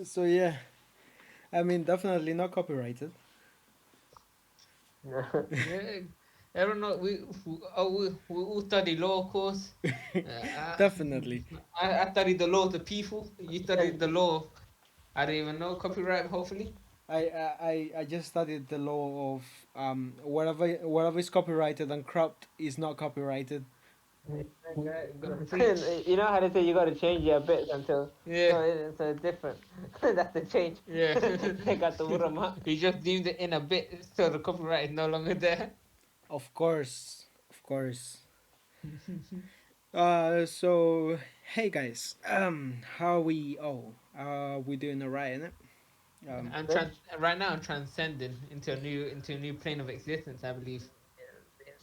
So yeah, I mean, definitely not copyrighted. Yeah, I don't know. We all study law, of course. Definitely. I studied the law of the people. You studied the law of, I don't even know, copyright, hopefully. I just studied the law of whatever is copyrighted and cropped is not copyrighted. Okay, gotta preach. You know how they say you got to change your bits until Yeah, so it's different. That's the change. yeah. Take out the watermark. You just deemed it in a bit, so the copyright is no longer there. Of course, of course. So hey guys, how we? Oh, we doing alright, innit? I'm Good. right now I'm transcending into a new plane of existence, I believe.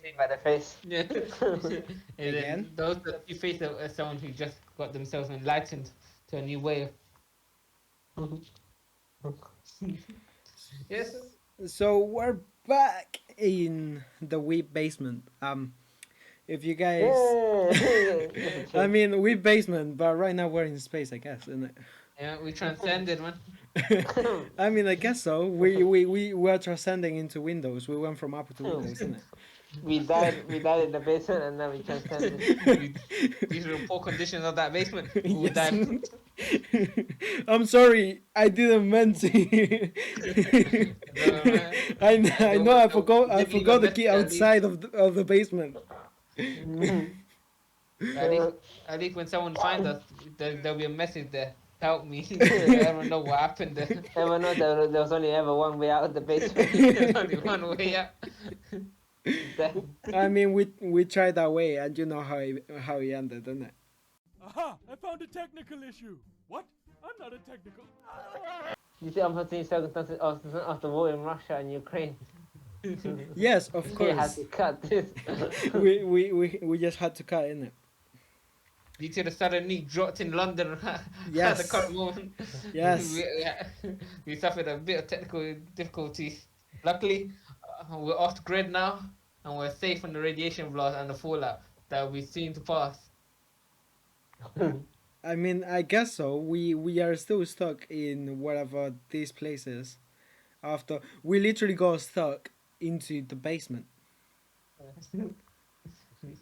See by the face. Yeah. And Again. then those that you face as someone who just got themselves enlightened to a new way of yes. So we're back in the Weeb basement. If you guys, Yeah. That's a I change. mean Weeb basement, but right now we're in space, I guess, isn't it? Yeah, we transcended, man. I mean, I guess so. We were transcending into Windows. We went from Apple to Windows, isn't it? We died in the basement and then we transcended. These are the poor conditions of that basement. We would Yes. die. I'm sorry. I didn't meant to. I know. I forgot. I Did leave a forgot the key message at least. outside of the basement. At least, at least when someone finds us, there'll be a message there. Help me. I don't know what happened there. Everyone knows there was only ever one way out of the basement. There's only one way out. I mean, we tried that way, and you know how it ended, didn't it? Aha! I found a technical issue. What? I'm not a technical. You see unforeseen circumstances of the war in Russia and Ukraine. Yes, of We had course. to cut this. we just had to cut in it. Due to the sudden need dropped in London at Yes. the current moment. Yes. We suffered a bit of technical difficulties. Luckily, we're off grid now, and we're safe from the radiation blast and the fallout that we seem to pass. I mean, I guess so. We are still stuck in whatever this place is. After we literally got stuck into the basement.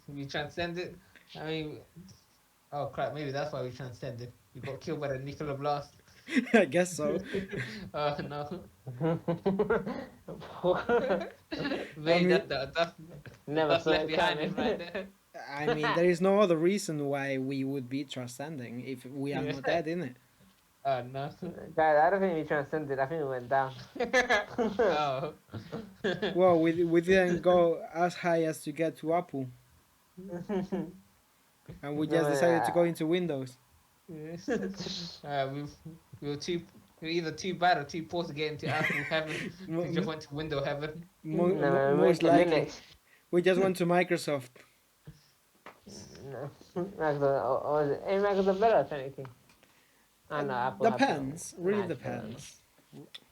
We transcended. I mean, oh crap! Maybe that's why we transcended. We got killed by the nuclear blast. I guess so. Oh no! mean- That's Never saw left it behind coming. right there. I mean, there is no other reason why we would be transcending if we are not dead, innit? Oh no! Guys, I don't think we transcended. I think we went down. Oh. Well, we didn't go as high as to get to Apple, and we just No, decided to go into Windows. We were too. We were either too bad or too poor to get into Apple heaven. We just went to window heaven. No, we Most went to likely, Linux. we just went to Microsoft. No. Microsoft, or is it? Hey, Microsoft better technically. I know Apple. have Depends. better. Really Nah, depends.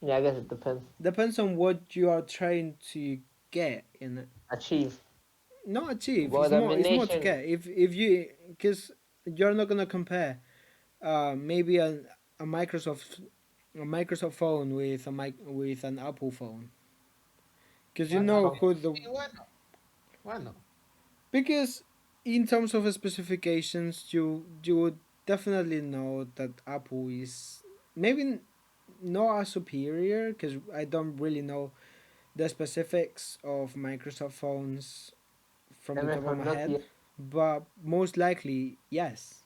Yeah, I guess it depends. Depends on what you are trying to get in it. Achieve. Not achieve. Well, It's more to domination. get. If you, because you're not gonna compare, maybe a Microsoft phone with with an Apple phone. Because you Why know not? who the Why not? Why not? because in terms of specifications, you would definitely know that Apple is maybe not as superior because I don't really know the specifics of Microsoft phones from the top of from my head, Nokia. but most likely yes,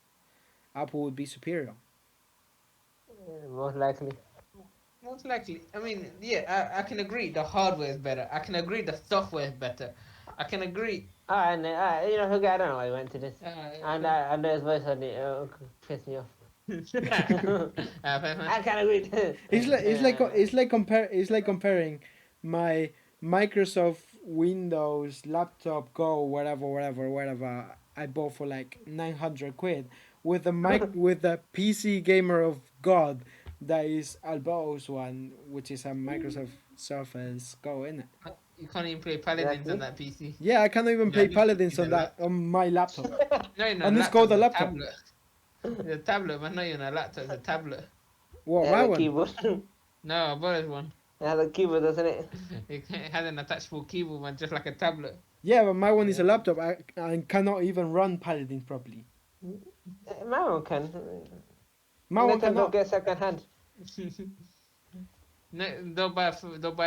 Apple would be superior. Most likely. Most likely. I mean, yeah, I can agree the hardware is better. I can agree the software is better. I can agree. Alright, you know, okay, I don't know why I went to this. Uh, And I know his voice on it. Pissed me off. uh, I can't agree to this. It's like comparing my Microsoft Windows laptop Go whatever I bought for like 900 quid with the with the PC gamer of God that is Alberto's one, which is a Microsoft Surface Go, in it. you can't even play Paladins on Exactly. that PC. Yeah, I can't even Yeah, play you Paladins need on a that on my laptop. No, no, And it's called a laptop, laptop. tablet. The tablet, man. Not even a laptop. It's a tablet. What, Yeah, my the one? keyboard. No, I bought this one. It has a keyboard, doesn't it? It has an attachable keyboard, man, just like a tablet. Yeah, but my one is a Yeah. laptop. I cannot even run Paladins properly. My one can. My one Let them don't cannot. get second hand. No, don't buy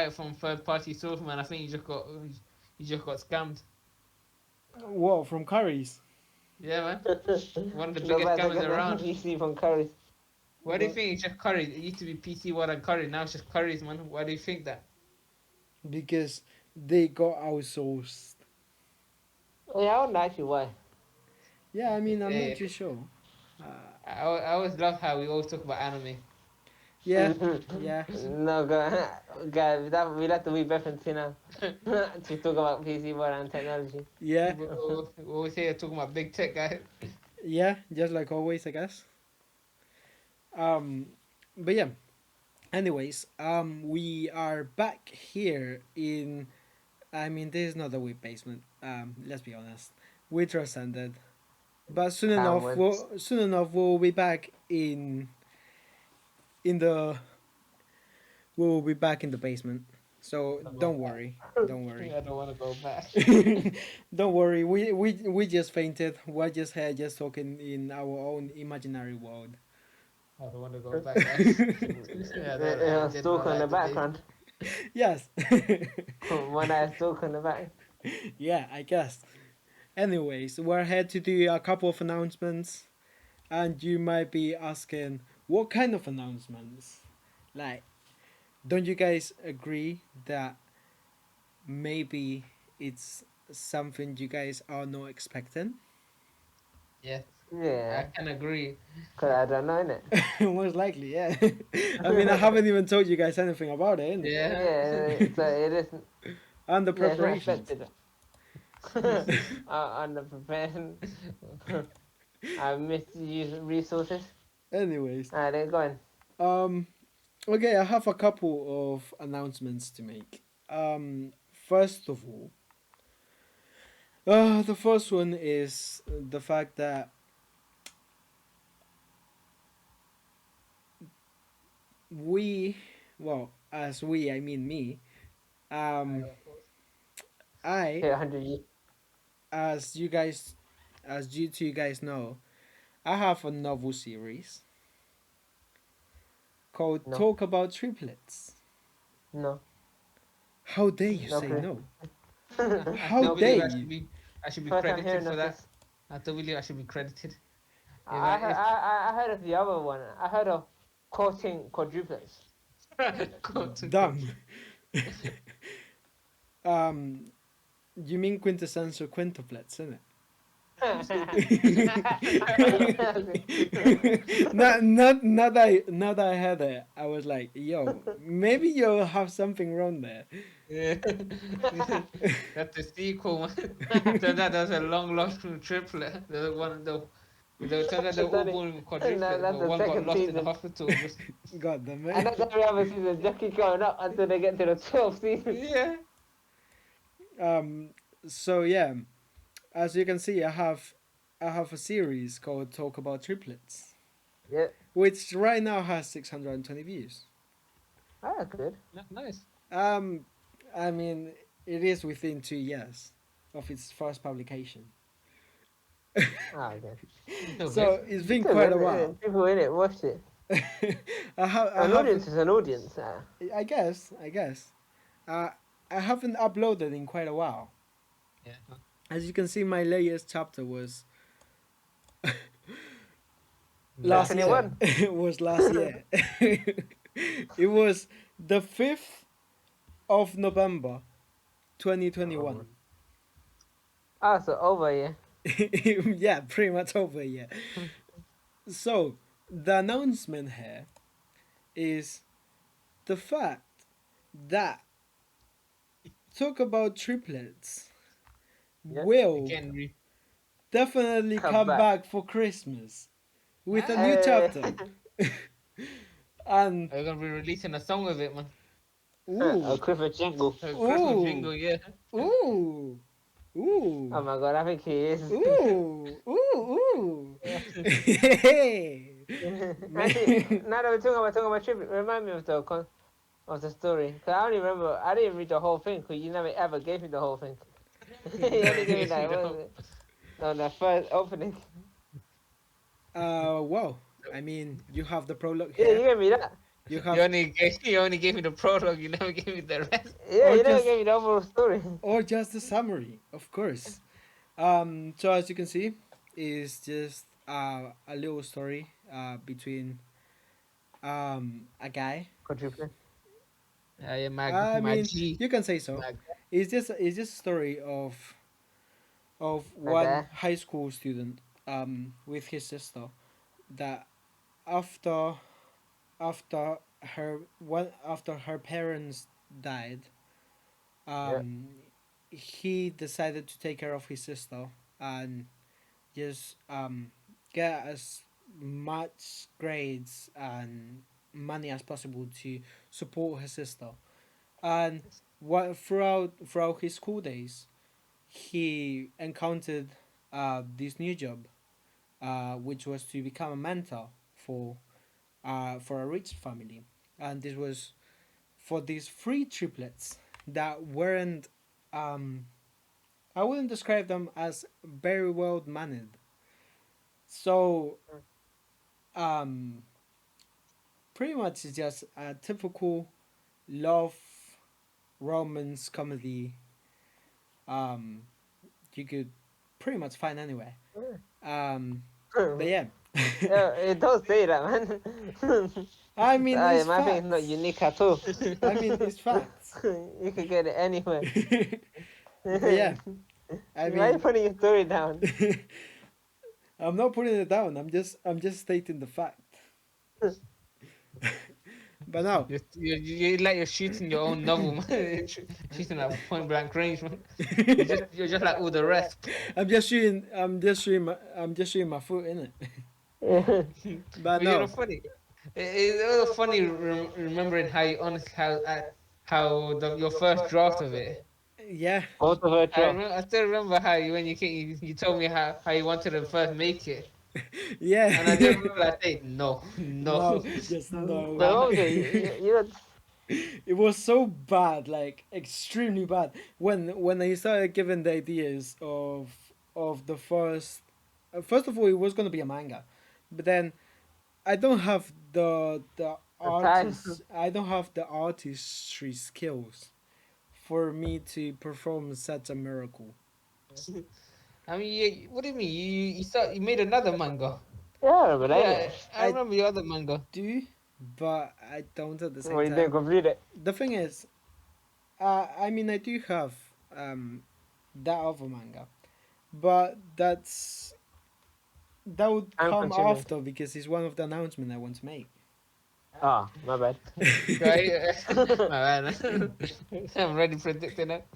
it from third party source, man. I think you just got scammed. What, from Curry's? Yeah, man. One of the Don't biggest buy scammers second hand around. PC from Curry's. Why do you think it's just Curry? It used to be PC World and Curry. Now it's just Curry's, man. Why do you think that? Because they got outsourced. Oh, yeah, I wonder actually why. Yeah, I mean, I'm Yeah. not too sure. I always love how we always talk about anime. Yeah, yeah. No, guys, we'll have to be reference now to talk about PC world and technology. Yeah, We always here talking about big tech, guys. yeah, just like always, I guess. But yeah. Anyways, we are back here in. I mean, this is not the Weeb basement. Let's be honest. We transcended, but soon enough, we'll be back in the. We'll be back in the basement. So don't worry, don't worry. I don't want to go back. Don't worry, we just fainted. We're just here, just talking in our own imaginary world. I don't want to go back, guys. Yeah, I did Stalk not on the like background. Yes. One eye stalk on the back. Yeah, I guess. Anyways, we're here to do a couple of announcements, and you might be asking, what kind of announcements? Like, don't you guys agree that maybe it's something you guys are not expecting? Yeah, Yeah, I can agree. because I don't know, innit? Most likely, yeah. I mean, I haven't even told you guys anything about it, innit? Yeah. Yeah, so it isn't. And the Yeah, it's not preparations. expected. Underprepared. I misuse resources. Anyways, Alright, then go on. okay, I have a couple of announcements to make. First of all, the first one is the fact that as we, I mean me, I, Here, 100 years. as you two guys know, I have a novel series called No. Talk About Triplets. No. How dare you say Okay. no? I How don't dare believe you? I should be First time credited hearing for of that. this. I don't believe I should be credited. I heard of the other one. I heard of quoting quadruplets. Dumb. You mean quintessential quintuplets, isn't it? Not that I had it. I was like, yo, maybe you'll have something wrong there. Yeah. That's the sequel, man. So that was a long lost triplet. The one turns out they were all born with quadruplets, That's but the one got second lost in the season. hospital. Just, God damn And it. that's every other season. Just keep going up until they get to the 12th season. yeah. So yeah, as you can see, I have a series called Talk About Triplets, Yeah. which right now has 620 views. Oh, that's good. Nice. I mean, it is within 2 years of its first publication. Ah, okay. So it's been Still, quite a while. people in it watch it. An audience is an audience. I guess. I haven't uploaded in quite a while. Yeah. As you can see, my latest chapter was last year. 21. It was last year. It was the 5th of November, 2021. Ah, so over, yeah. Yeah, pretty much over. Yeah. So the announcement here is the fact that Talk About Triplets Yeah. will Again, definitely Come come back. back for Christmas with a new Hey. chapter. And are gonna be releasing a song with it, man. A ooh, Christmas jingle. A Christmas Ooh. jingle, yeah. ooh, Ooh. Oh my god, I think he is. Ooh. Ooh. Actually, Man. now that we're talking about tribute, remind me of the story. Cause I only remember I didn't read the whole thing. Cause you never ever gave me the whole thing. You only gave me that. What was it? No, the first opening. Well, I mean, you have the prologue Yeah, you here. gave me that. You You have, only gave me the prologue. You never gave me the rest. Yeah, or you never just, gave me the overall story. or just the summary, of course. So as you can see, is just a little story between a guy. Quadruple. Yeah, I my mean, G. you can say so. My, It's just a story of Like one that. high school student with his sister that after after her parents died, Yeah. um he decided to take care of his sister and just get as much grades and money as possible to support his sister. And what throughout his school days, he encountered this new job, which was to become a mentor for a rich family, and this was for these three triplets that weren't. I wouldn't describe them as very well mannered. So um, pretty much it's just a typical love romance comedy. Um, you could pretty much find anywhere. But yeah, Yeah, it does say that, man. I mean it's My thing is not facts. unique at all. I mean it's facts. You could get it anywhere. But yeah, I Why are you mean, putting your story down? I'm not putting it down. I'm just stating the fact. But now, you like you're shooting your own novel, man. Shooting at point blank range, man. You're just like all the rest. I'm just shooting my foot in it. Yeah. But But you know, no, funny. It was funny remembering how you honestly how your first draft of it. yeah, Most of her draft. I still remember how you when you came, you told me how you wanted to first make it, yeah. and I just remember like saying no, no. No, just no. But what was it? You know, It was so bad, like extremely bad. When I started giving the ideas of the first of all, it was gonna be a manga, but then I don't have the the time. artist. I don't have the artistry skills for me to perform such a miracle. I mean, what do you mean? You made another manga? Yeah, I remember that. Yeah, Yeah. I I remember your other manga. do, but I don't at the same Well, you didn't time. complete it. The thing is, I mean, I do have that other manga, but that would I'm come consuming. after because it's one of the announcements I want to make. Ah, my bad. Right? My man. I'm already predicting that.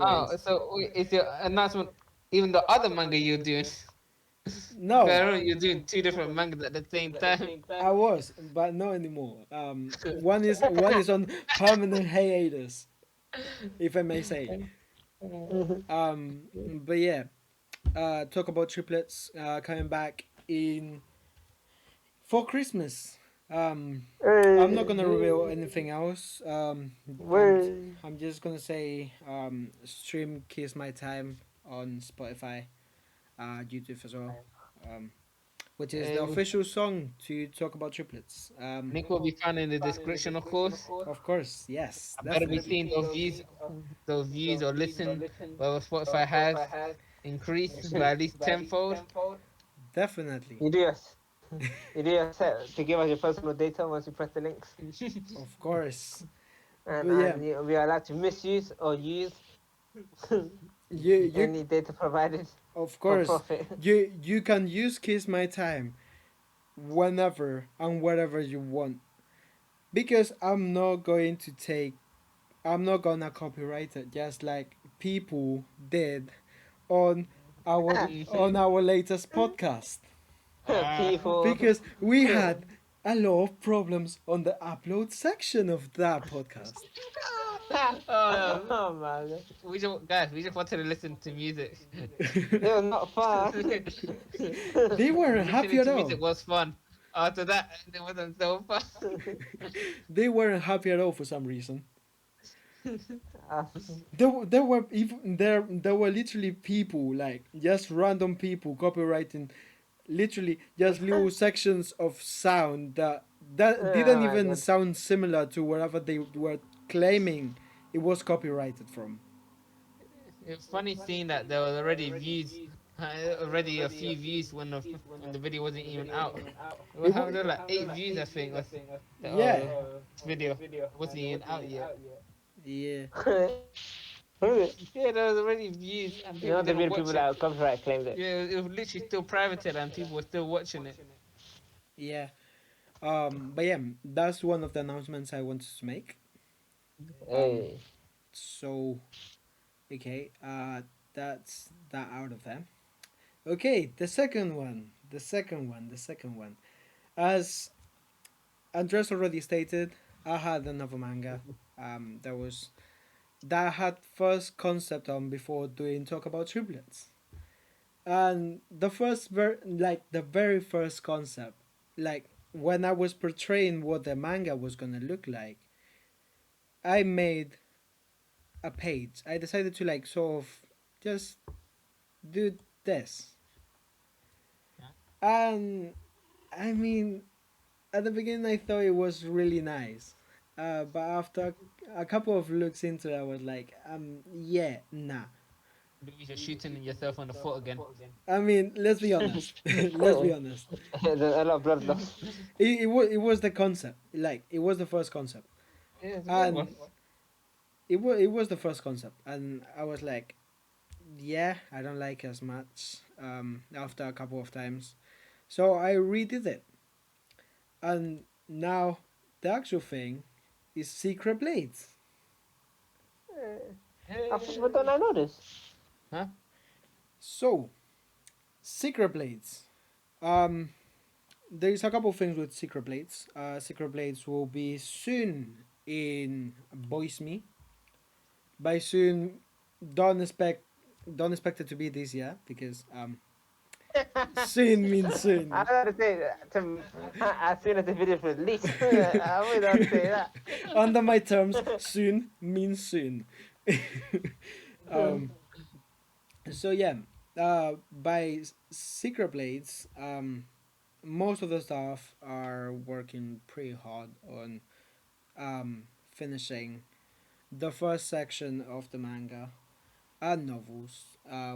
Oh, Anyways, so is your announcement even the other manga you're doing? 'Cause I no, remember you're doing two different mangas at the same time. I was, but not anymore. One is on permanent hiatus, if I may say. But yeah, talk about triplets coming back in for Christmas. I'm not gonna reveal anything else. Word. I'm just gonna say stream "Kiss My Time" on Spotify, YouTube as well, which is the And official song to talk about triplets. link will be found in the description, of course. Of course, yes, I better be definitely. seeing those views or listen, whatever Spotify has increased by at least tenfold. Definitely, You do your, you do your set to give us your personal data once you press the links, of course. and, But yeah, we are allowed to misuse or use you any data provided of for course profit. you can use "Kiss My Time" whenever and wherever you want because I'm not gonna copyright it just like people did on our latest podcast Ah, People. because we had a lot of problems on the upload section of that podcast. Oh, Oh my god. we just wanted to listen to music. It was not fun. They weren't happy Listening at to all. music was fun. After that, it wasn't so fun. They weren't happy at all for some reason. Uh, There were even there were literally people, like just random people copywriting literally just little sections of sound that oh didn't my even god. sound similar to whatever they were claiming it was copyrighted from. It's funny seeing that there was already views, already a few views when the video wasn't even out. It was It was having like 8 views, I think. Was the yeah video? It wasn't even out yet. yeah. Really? Yeah, there was already views and You people know the didn't weird watch people it. that copyright claimed it. Yeah, it was literally still privated and people were still watching it. Yeah. But yeah, that's one of the announcements I wanted to make. Um, Hey. so okay, that's that out of there. Okay, the second one, the second one. As Andres already stated, I had another manga. That was that I had first concept on before doing talk about triplets. And the very first concept, like when I was portraying what the manga was gonna look like, I made a page. I decided to like sort of just do this. And I mean, at the beginning I thought it was really nice. But after a couple of looks into it, I was like, yeah, nah. You're shooting yourself on the foot again. I mean, let's be honest. Let's be honest. There's a lot of blood loss. It was the concept. Like it was the first concept, Yeah, it's a good one. and it was the first concept, and I was like, yeah, I don't like it as much. After a couple of times, so I redid it, and now the actual thing is secret blades. But don't I know this? Huh? So secret blades. Um, there's a couple of things with secret blades. Secret blades will be soon in Voice Me. By soon, don't expect don't expect it to be this year because soon means I soon. don't to say that as soon as the video is released. I would not say that. Under my terms, soon means soon. um, so yeah, by Secret Blades, most of the staff are working pretty hard on finishing the first section of the manga and novels,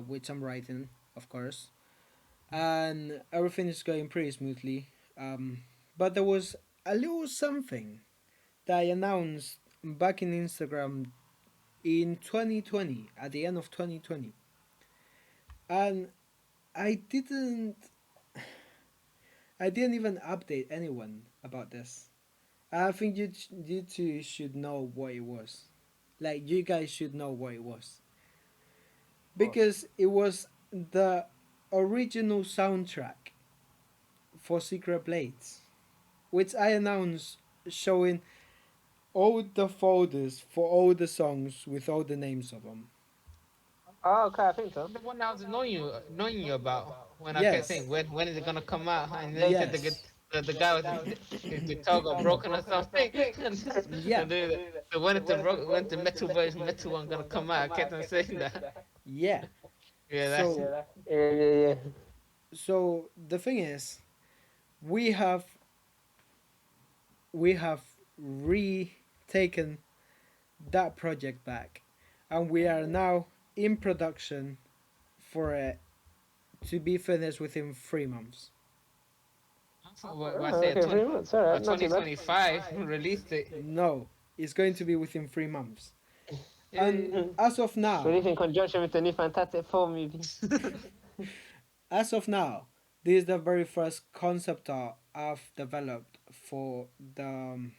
which I'm writing, of course, and everything is going pretty smoothly. But there was a little something that I announced back in Instagram in 2020, at the end of 2020, and I didn't, I didn't even update anyone about this. I think you two should know what it was. Like you guys should know what it was because it was the original soundtrack for Secret Blades, which I announced showing all the folders for all the songs with all the names of them. Oh, okay, I think so. The one I was knowing you about when I kept saying Yes. when is it gonna come out, and then you said Yes. the guy with his guitar got broken or something, Yeah. and the when the metal version metal one gonna come out, I kept on saying that. Yeah. Yeah, that's So Yeah. so the thing is, we have we have retaken that project back, and we are now in production for it to be finished within 3 months. what I Oh, said. okay, 3 months. Alright, not too bad. 2025 released it. No, it's going to be within 3 months. And Yeah. as of now, Released in conjunction with the new Fantastic Four movie. as of now, this is the very first concept art I've developed for the.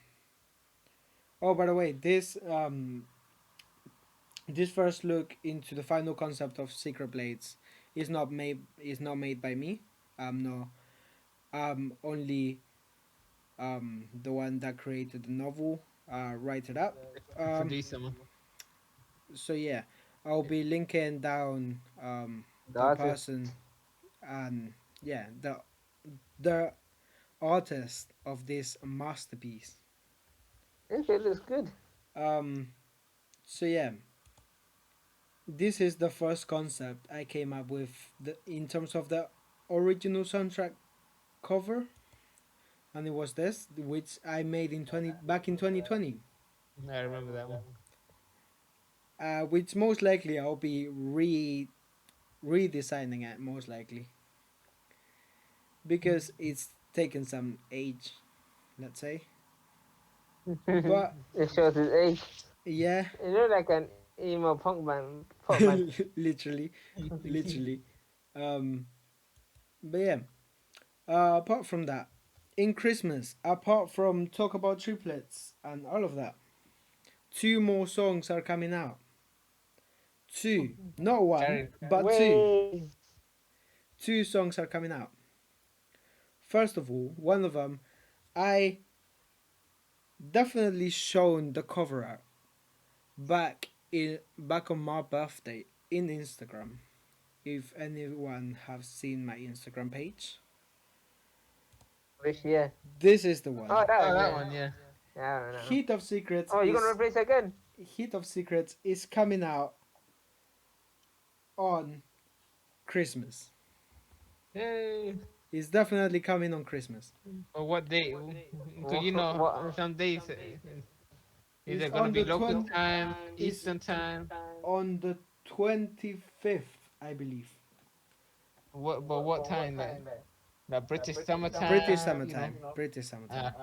Oh, by the way, this first look into the final concept of Secret Blades is not made by me. No, only the one that created the novel write it up. Producer man. So yeah, I'll be linking down The the artist. person and yeah the artist of this masterpiece. Okay, it looks good. Um, so yeah, this is the first concept I came up with in terms of the original soundtrack cover, and it was this, which I made in 20 back in 2020. I remember that one. Which most likely I'll be redesigning it most likely because it's taken some age, let's say. But It shows his age. yeah, It looks like an emo pop man. literally, literally. Um, but yeah, apart from that, in Christmas, apart from talk about triplets and all of that, two more songs are coming out. Two, not one, Carry. but two. Way. Two songs are coming out. First of all, one of them I definitely shown the cover art back on my birthday in Instagram. If anyone have seen my Instagram page, Wish, yeah. this is the Oh, one. that Oh, one, that yeah. one, yeah. Yeah, I don't know. Heat of Secrets Oh, you gonna is replace again? Heat of Secrets is coming out on Christmas. Yay. It's definitely coming on Christmas. But what day? Because What? you know, What? some days is It's it gonna on be the local 20 time, is Eastern time? on the 25th, I believe. What? But what time? Like British British summertime? You know? summertime. British summertime.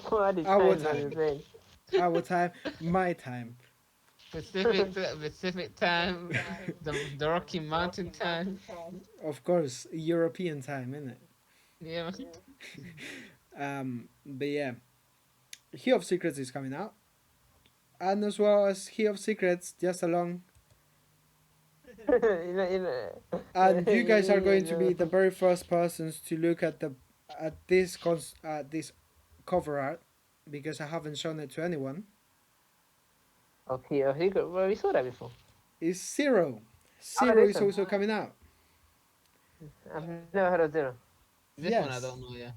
What is Our time zone time. you saying? Our time. My time. Pacific time, the Rocky Mountain time. Of course, European time, isn't it? Yeah, man. But yeah, He of Secrets is coming out, and as well as He of Secrets, just along. And you guys are going to be the very first persons to look at this cover art because I haven't shown it to anyone. Okay, well, we saw that before. Is Zero. Oh, Zero this is one. also coming out. I've never heard of Zero. This one I Yes, don't know. Yeah.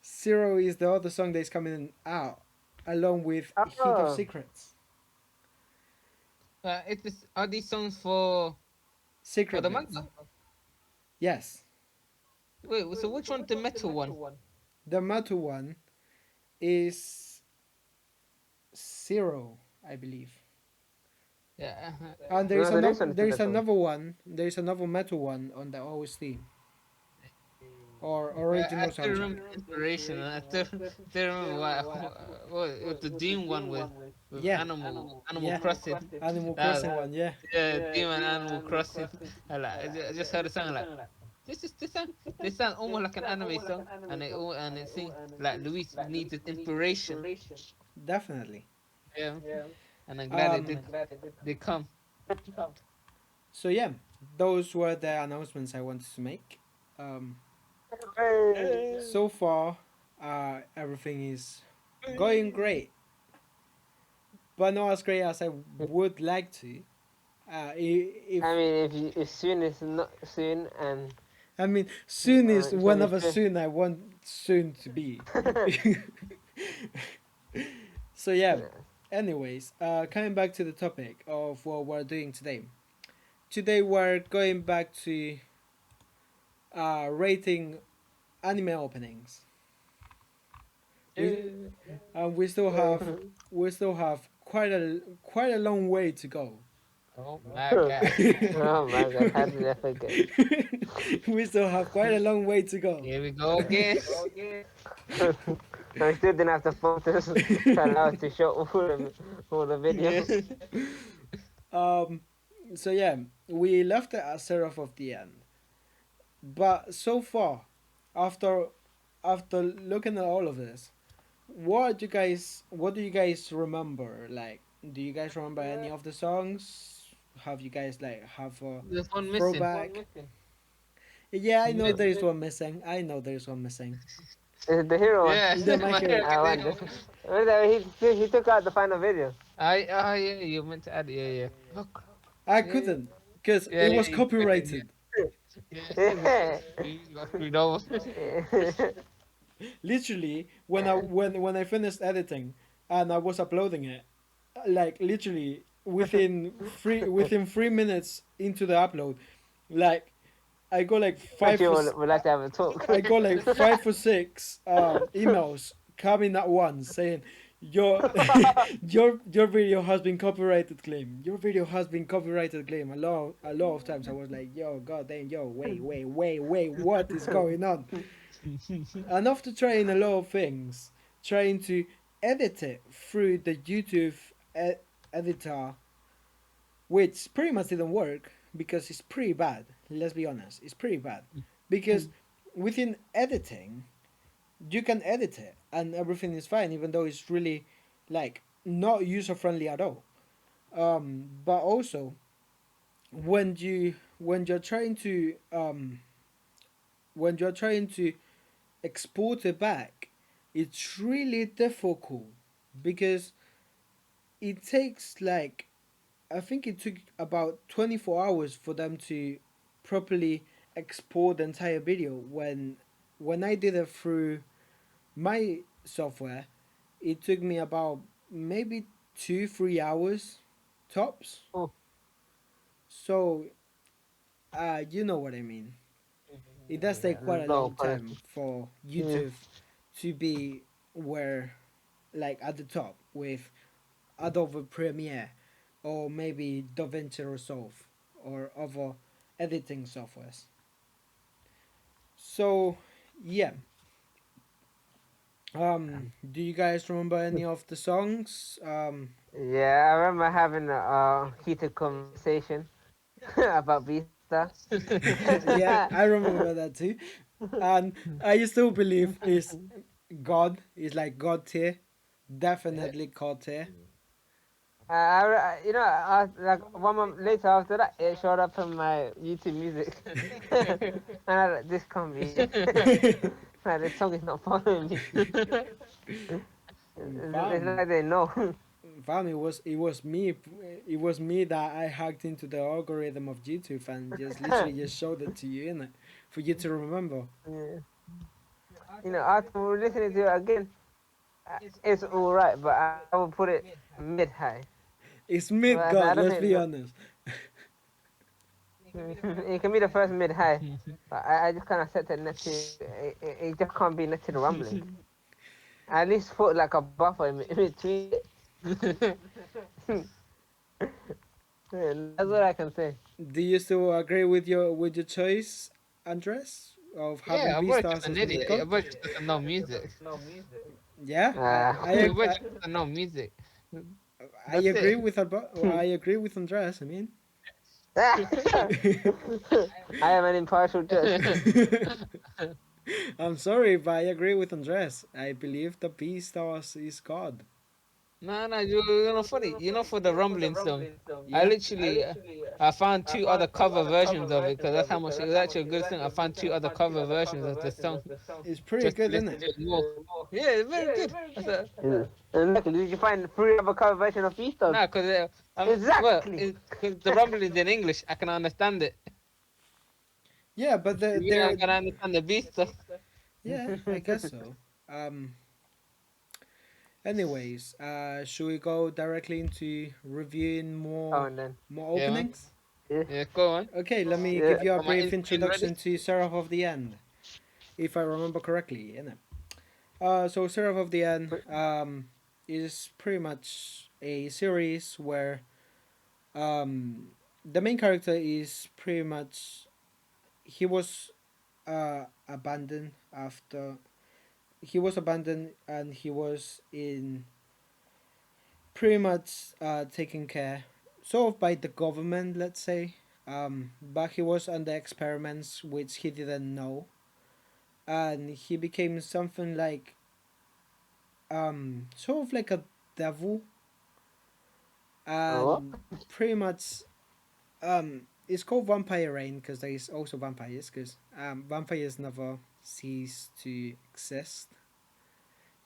Zero is the other song that is coming out along with Heat of Oh, Secrets. Are these songs for Secret the Bits. manga? Yes, Wait, so which one's the metal one? the metal one is Zero, I believe. Yeah. And no, the next one is the there is best one. another one. There is another metal one on the OST or original I still soundtrack. remember Inspiration, and I still remember what it was the Dream one with Yeah, Animal yeah. Crossing. Animal That Crossing one. Yeah, yeah, Dream and Animal Crossing. I just heard the song like this sound almost like an anime song, and it seems like Luis needs inspiration. definitely. Yeah, and I'm glad it Um. did come. So yeah, those were the announcements I wanted to make. Um. Hey. So far, everything is going great, but not as great as I would like to. If I mean, if soon is not soon, and I mean, soon is it's only whenever soon I want soon to be. So yeah. Anyways, coming back to the topic of what we're doing today. Today we're going back to rating anime openings. We still have quite a long way to go. Oh my god! Oh my god, how did I forget? We still have quite a long way to go. Here we go again. I still didn't have the photos to allow us to show all the Yeah. videos. Um, so yeah, we left it at Seraph of the End, but so far, after looking at all of this, what do you guys remember? Like, do you guys remember any of the songs? Have you guys like have a There's one missing. throwback? Yeah, I know Yeah. there is one missing. I know there is one missing. Is it the hero one? Yeah, The My my Hero. hero I wonder. academia. He took out the final video. Yeah, you meant to add it. Yeah, yeah. Oh, I yeah, couldn't because yeah, it yeah. was You couldn't, yeah. copyrighted. Yeah, you got screwed over. Literally, when I finished editing and I was uploading it, like literally within 3 minutes into the upload, like I got like But you would like to have a talk. I got like 5 or 6 emails coming at once saying your your video has been copyrighted claim. Your video has been copyrighted claim. A lot of times I was like, yo, god damn, yo, wait, what is going on? And after trying a lot of things, trying to edit it through the YouTube editor, which pretty much didn't work because it's pretty bad. Let's be honest, it's pretty bad because within editing, you can edit it and everything is fine, even though it's really like not user friendly at all. But also when you're trying to when you're trying to export it back, it's really difficult because it takes like I think it took about 24 hours for them to properly export the entire video. When I did it through my software, it took me about maybe 2-3 hours tops. Oh. So you know what I mean. It does take quite a No, long time for yeah. YouTube to be where like at the top with Adobe Premiere or maybe DaVinci Resolve or other editing softwares. So yeah. Do you guys remember any of the songs? Yeah, I remember having a heated conversation about Vista. Yeah, I remember that too. And I still believe is God is like God tier. Definitely God tier. You know, like 1 month later after that, it showed up in my YouTube music, and I was like, this can't be it. Like, this song is not following me. It's Fam, like they know. fam, it was me that I hacked into the algorithm of YouTube and just literally just showed it to you in it for you to remember. Yeah. You know, after listening to it again, it's all right, but I would put it mid high. It's But mid I God, don't let's think be honest. it can be the first mid high. But I just kind of set it next to it just can't be next to the rumbling. I at least put like a buffer in between it. That's what I can say. Do you still agree with your choice, Andres, of having Yeah, I'm just Beastars an as mid idiot. God? I'm just no music. Yeah, I'm just no music. I That's agree it. with I agree with Andres. I mean, I am an impartial judge. I'm sorry, but I agree with Andres. I believe the Beastars is God. No, you know, funny. You know, for the rumbling song, I Yeah, literally, I found two other cover versions of it because that's how much it was actually a good song. I found two other cover versions of the song it's pretty just to good, isn't listen it? to it more. Yeah, it's very good. I said, Exactly. Did you find three other cover version of Beastos? nah, because Exactly. cause the rumblings in English, I can understand it. Yeah, but Yeah, I can understand the beast stuff. yeah, I guess so. Um. Anyways, should we go directly into reviewing Oh, and then more Yeah, man. openings? yeah, Yeah, go on. Okay, let me yeah. give you a Got my brief screen ready. introduction to Seraph of the End, if I remember correctly, innit? So Seraph of the End is pretty much a series where the main character is pretty much he was abandoned after he was abandoned and he was in pretty much taken care sort of by the government, let's say. But he was under experiments which he didn't know, and he became something like sort of like a devil, Oh, and pretty much it's called Vampire Reign because there is also vampires because vampires never cease to exist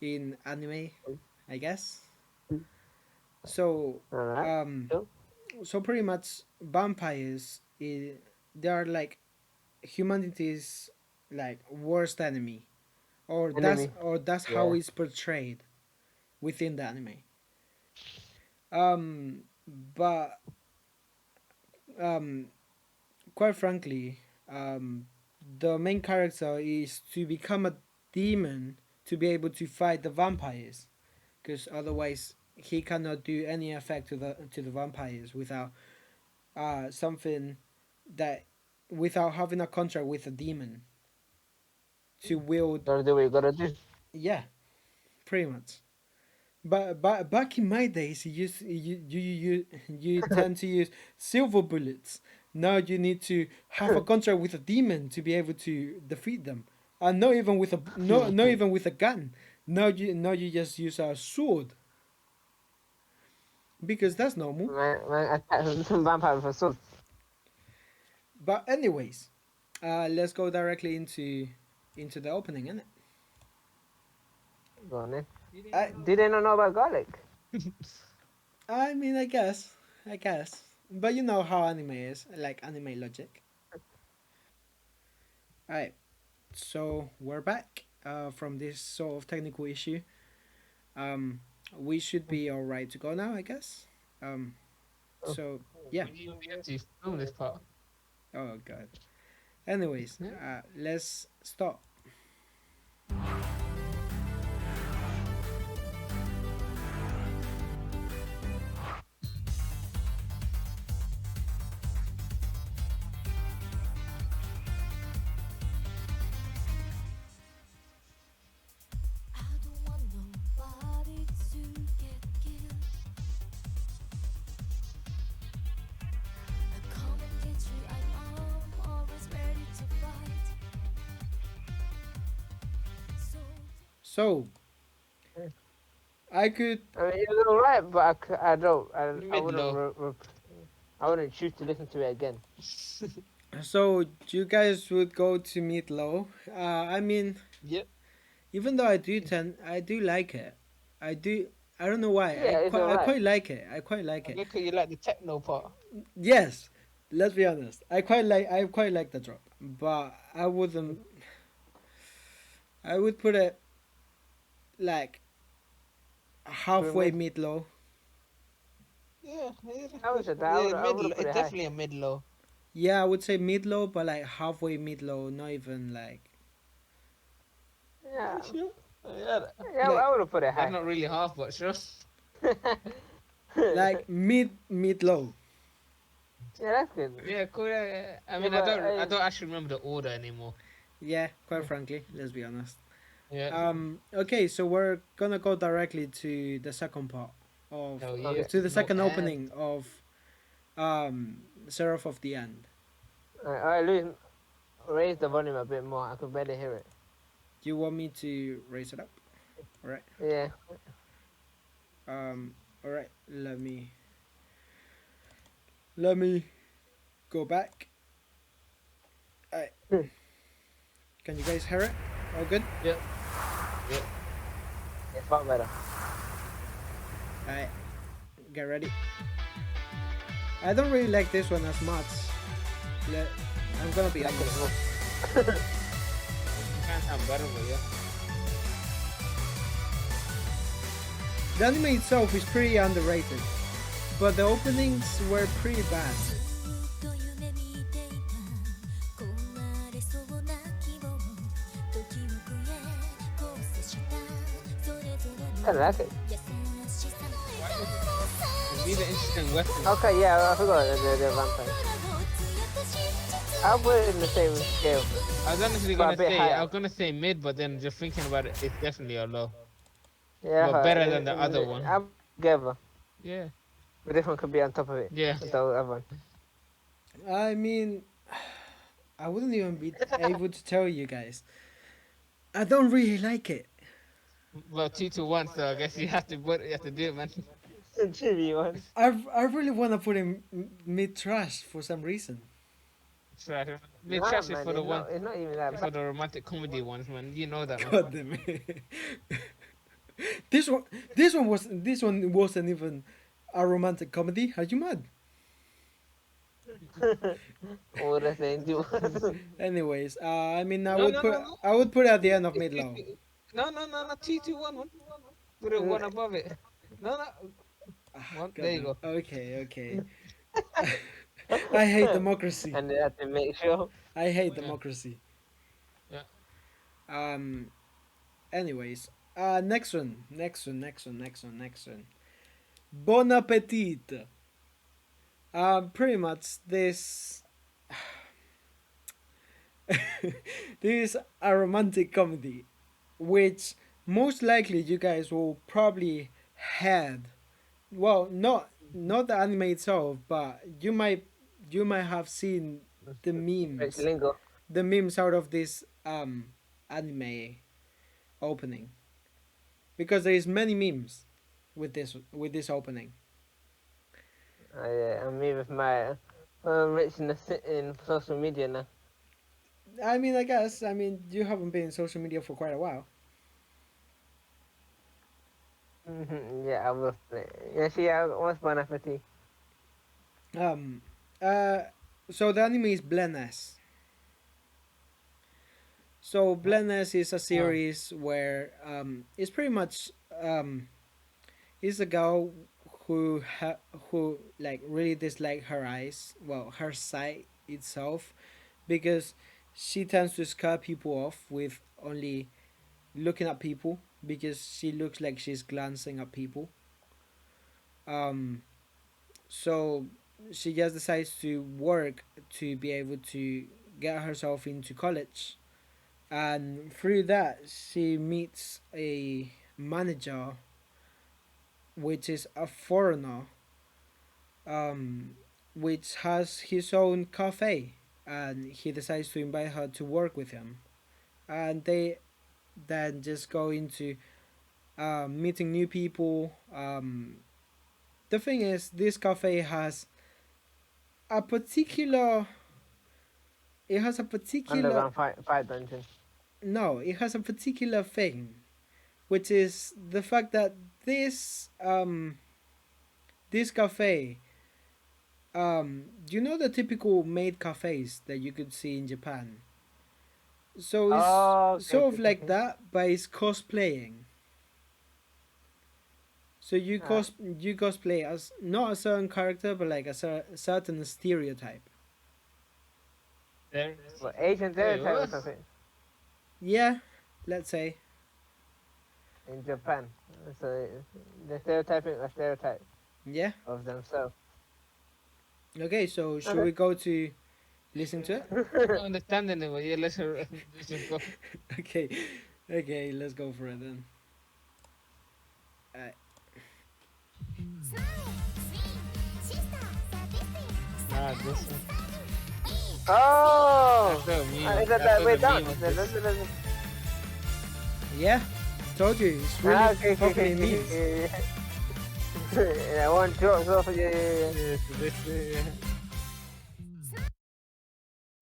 in anime, I guess. So, Alright. um, Cool. so pretty much vampires, they are like humanity's like worst enemy, Enemy. or that's how Yeah. it's portrayed within the anime. Um, but um, quite frankly, um, the main character is to become a demon to be able to fight the vampires, because otherwise he cannot do any effect to the vampires without something that without having a contract with a demon to wield. Gotta do what you gotta do. Yeah, pretty much. But back in my days, you tend to use silver bullets. Now you need to have a contract with a demon to be able to defeat them, and not even with a not even with a gun. Now you just use a sword because that's normal. Man attack some vampire with a sword. But anyways, let's go directly into the opening, innit? Go on then. I Did they not know about garlic? I mean, I guess, but you know how anime is, like anime logic. Alright, so we're back from this sort of technical issue. Um, we should be all right to go now, I guess. Um, Oh. so yeah. We even be able to film this part. Oh god. Anyways, let's start. I don't want nobody to get killed. I come and get you, I'm always ready to fight. So So I could. I mean, it's alright, but I don't. I Mid wouldn't. low. I wouldn't choose to listen to it again. So you guys would go to meet low. I mean, Yep. even though I do like it. I do. I don't know why. Yeah, it's I alright. quite like it. I quite like it. Look, you like the techno part. Yes, let's be honest. I quite like the drop, but I wouldn't. I would put it like halfway Mid. mid low. Yeah, I would say that. I mid. would've put It's it high. definitely a mid low. Yeah, I would say mid low, but like halfway mid low, not even like. Yeah. Sure. Yeah, Yeah, Like- I would have put it that's high. not really half, but sure. Like mid low. Yeah, that's good. Yeah, cool. Yeah. I Yeah, mean, but I don't actually remember the order anymore. Yeah, quite frankly, let's be honest. Yeah. Okay, so we're gonna go directly to the second part of Hell Okay. yeah. to the second No ad. opening of Seraph of the End. Alright, Louis, raise the volume a bit more. I could barely hear it. Do you want me to raise it up? Yeah. All right. Let me go back. Alright. Hmm. Can you guys hear it? All good? Yeah, far better. Alright. Get ready. I don't really like this one as much. I'm gonna be honest. Can't have better, but yeah. The anime itself is pretty underrated, but the openings were pretty bad. ずっと夢見ていた壊れそうな希望時を超え交差したそれぞれ I の like it. 優しさ It'd be the interesting weapon. Okay, yeah, I forgot the vampire. I'll put it in the same scale. I was honestly But a gonna bit say, higher. I was gonna say mid, but then just thinking about it, it's definitely a low. Yeah, But better than the other one. I'm together. Yeah. But this one could be on top of it. Yeah. The other one. I mean, I wouldn't even be able to tell you guys. I don't really like it. Well, 2 to 1, so I guess you have to do it, man. Chibi one. I really want to put in mid trash for some reason. Try. Been Nah, trashing man, for the one it's not even that for bad. the romantic comedy ones, man. You know that, man. God damn it. this one, this one wasn't even a romantic comedy. Are you mad? What I saying to us? Anyways, I mean, I No, would no, put no, no. I would put it at the end of It's mid low. no, no, no, no. 2-2-1, man. Put it one above it. No, no. One. God There you damn. go. Okay, okay. I hate democracy. And they have to make sure. I hate Yeah, democracy. yeah. Um. Anyways, next one. Bon appetit. Pretty much this. This is a romantic comedy, which most likely you guys will probably had. Well, not the anime itself, but you might have seen the French memes, lingo. out of this anime opening, because there is many memes with this opening. Yeah, and me with my richness in social media now. I mean, I guess, you haven't been in social media for quite a while. Yeah, I will say. Yeah, she was Bon Appetit. Um, uh, so the anime is Blenes. So Blenes is a Oh, series where it's pretty much is a girl who like really dislike her eyes, well, her sight itself, because she tends to scare people off with only looking at people, because she looks like she's glancing at people. um so she just decides to work to be able to get herself into college, and through that she meets a manager, which is a foreigner, um, which has his own cafe, and he decides to invite her to work with him, and they then just go into meeting new people. The thing is, this cafe has a particular. It has a particular. Underground fight dungeon. No, it has a particular thing, which is the fact that this cafe, you know, the typical maid cafes that you could see in Japan. So it's Oh, okay, sort okay, of okay, like okay. that, but it's cosplaying. So Alright. you cosplay as not a certain character, but like a certain stereotype. there. But Asian There it stereotype or was. something Yeah, let's say. in Japan. So they're stereotyping a stereotype Yeah. of themselves. Okay, so should Okay. we go to listen to it? I'm not understanding it, but yeah, let's just go. Okay, okay, let's go for it then. Uh, Nah, this one. Oh! That's the meme. Is that That's that way the down? meme of this. yeah, told you it's really Okay, fucking memes. Yeah, one drop off. Yeah, yeah, yeah. Yes, yeah.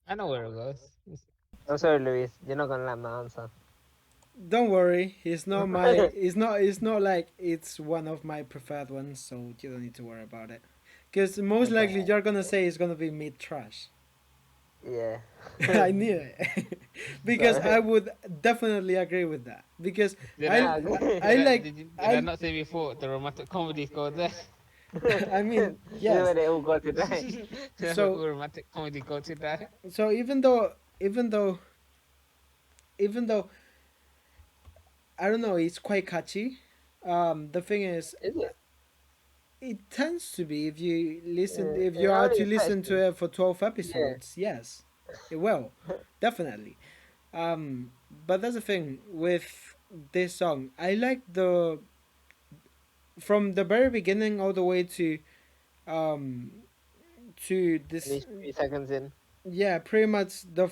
I know where it goes. I'm sorry, Luis. You're not gonna like my answer. Don't worry, it's not my. It's not like it's one of my preferred ones, so you don't need to worry about it. Because most likely Okay. you're gonna say it's gonna be mid trash. Yeah. I knew it. Because I Sorry. would definitely agree with that. Because Did I, I, I like, did I not say before the romantic comedies go there? I mean, This is yes. where they all go to die. So- romantic comedy go to that. So even though I don't know, it's quite catchy. The thing is, Is it? it tends to be if you It are only to affects listen to me. it for 12 Yeah. episodes. Yes, it will, definitely. But that's the thing with this song. I like the from the very beginning all the way um to At this. least 3 seconds in. Yeah, pretty much the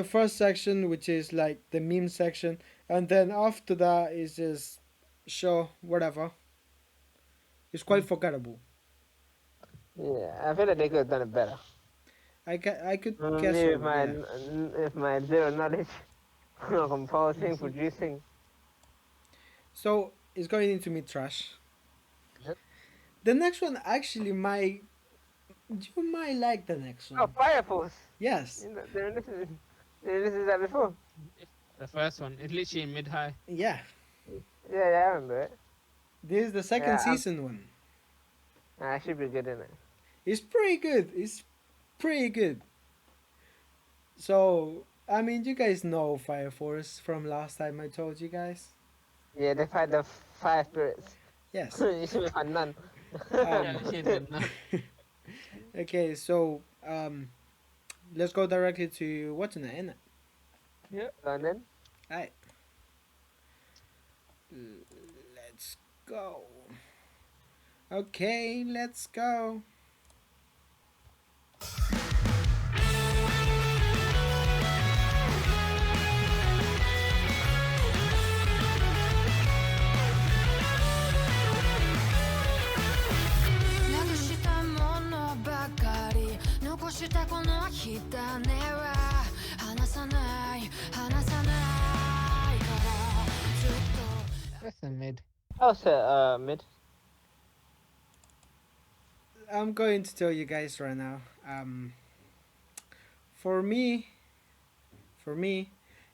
first section, which is like the meme section, and then after that is just show whatever. It's quite forgettable. Yeah, I feel like they could have done it better. I could guess Me so. Yeah. with my zero knowledge of composing, producing. So it's going into mid trash. Yep. The next one actually might you might like the next Oh, one. Fire Force. Yes. You know, they released that before. The first one, it's literally mid high. Yeah. Yeah, I remember it. This is the second Yeah, season one. I should be good in it. It's pretty good. It's pretty good. So I mean, you guys know Fire Force from last time I told you guys. Yeah, they fight the fire spirits. Yes. You should be fun none. Yeah, shit, but no. Okay, so let's go directly to what's in it, innit? And then Alright. Let's go. Okay, let's go. That's a mid. I'll say mid. I'm going to tell you guys right now. For me,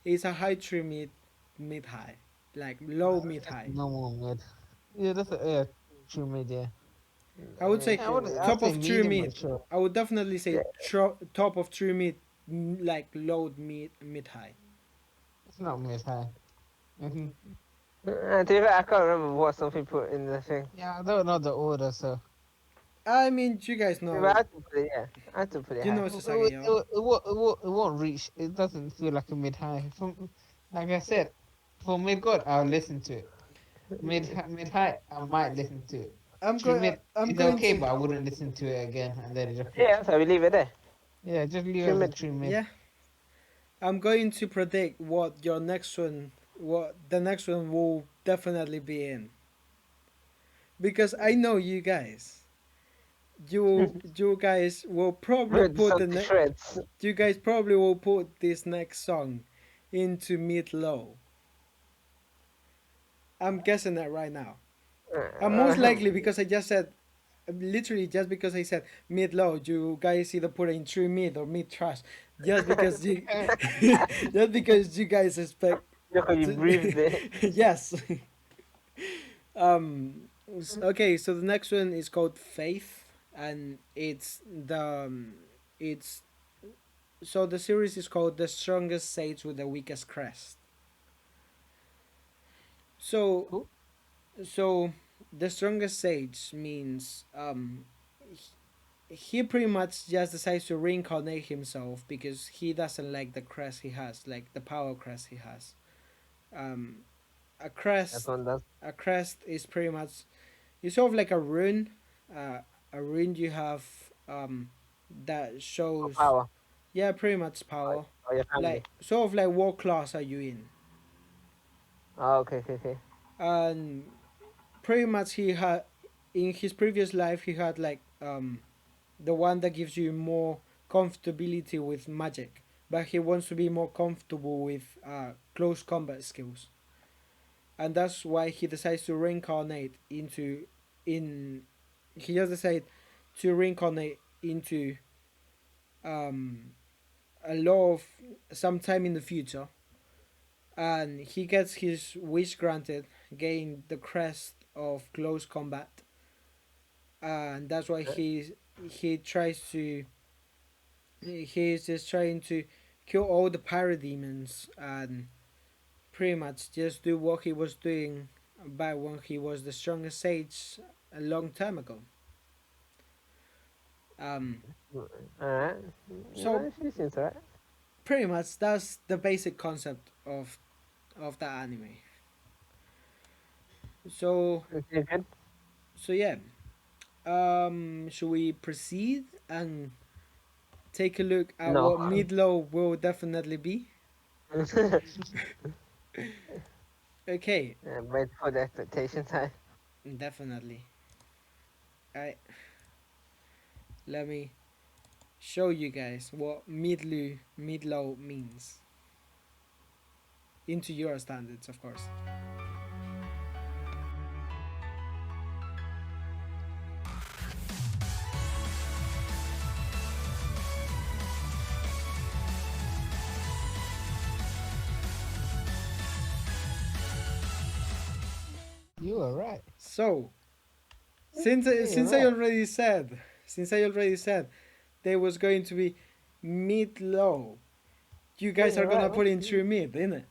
it's a high tree mid high, like low mid high. No more mid. Yeah, that's a true mid. Yeah. I would say Yeah, I'd top say of tree medium, but mid. sure. I would definitely say Yeah. top of tree mid, like low mid high. It's not mid high. Mm-hmm. To be fair, I can't remember what some people put in the thing. Yeah, I don't know the order, so I mean, you guys But I know. had to put it, yeah. I had to put it You high. know Sasagi, yo. it won't reach. It doesn't feel like a mid high. From like I said, for mid god, I'll listen to it. Mid high, I might listen to it. I'm True going. mid, I'm it's going okay, to. but I wouldn't listen to it again and then just Yeah, so we leave it there. yeah, just leave it True as a mid. true mid. Yeah. I'm going to predict what your next one, what the next one will definitely be in. Because I know you guys. You guys will probably With put some shreds. you guys probably will put this next song into mid low. I'm guessing that right now. And most likely because I just said literally just because I said mid low, you guys either put it in true mid or mid trash. Just because you just because you guys expect Because you breathed it. yes. Okay, so the next one is called Faith, and it's so the series is called The Strongest Sage with the Weakest Crest. So Cool. so the strongest sage means he pretty much just decides to reincarnate himself because he doesn't like the crest he has, like the power crest he has. Um, a crest That's one does. a crest is pretty much it's sort of like a rune, a rune you have that shows Power. yeah pretty much power, Or your family. like sort of like what class are you in, Oh, okay. and pretty much he had in his previous life he had like the one that gives you more comfortability with magic, but he wants to be more comfortable with close combat skills, and that's why he decides to reincarnate into in he just decided to reincarnate into um a law of some time in the future, and he gets his wish granted, gain the crest of close combat, and that's why he tries to he's just trying to kill all the parademons and pretty much just do what he was doing back when he was the strongest sage a long time ago. Um, Alright. So- No, she seems alright. pretty much that's the basic concept of the anime. So Okay, good. so yeah, should we proceed and take a look at No. what mid-low will definitely be? Okay, Wait for the expectation time. definitely. Alright, let me show you guys what mid-low means into your standards, of course. You were right. So, since I already said there was going to be mid-low, you guys are gonna put in true mid, innit?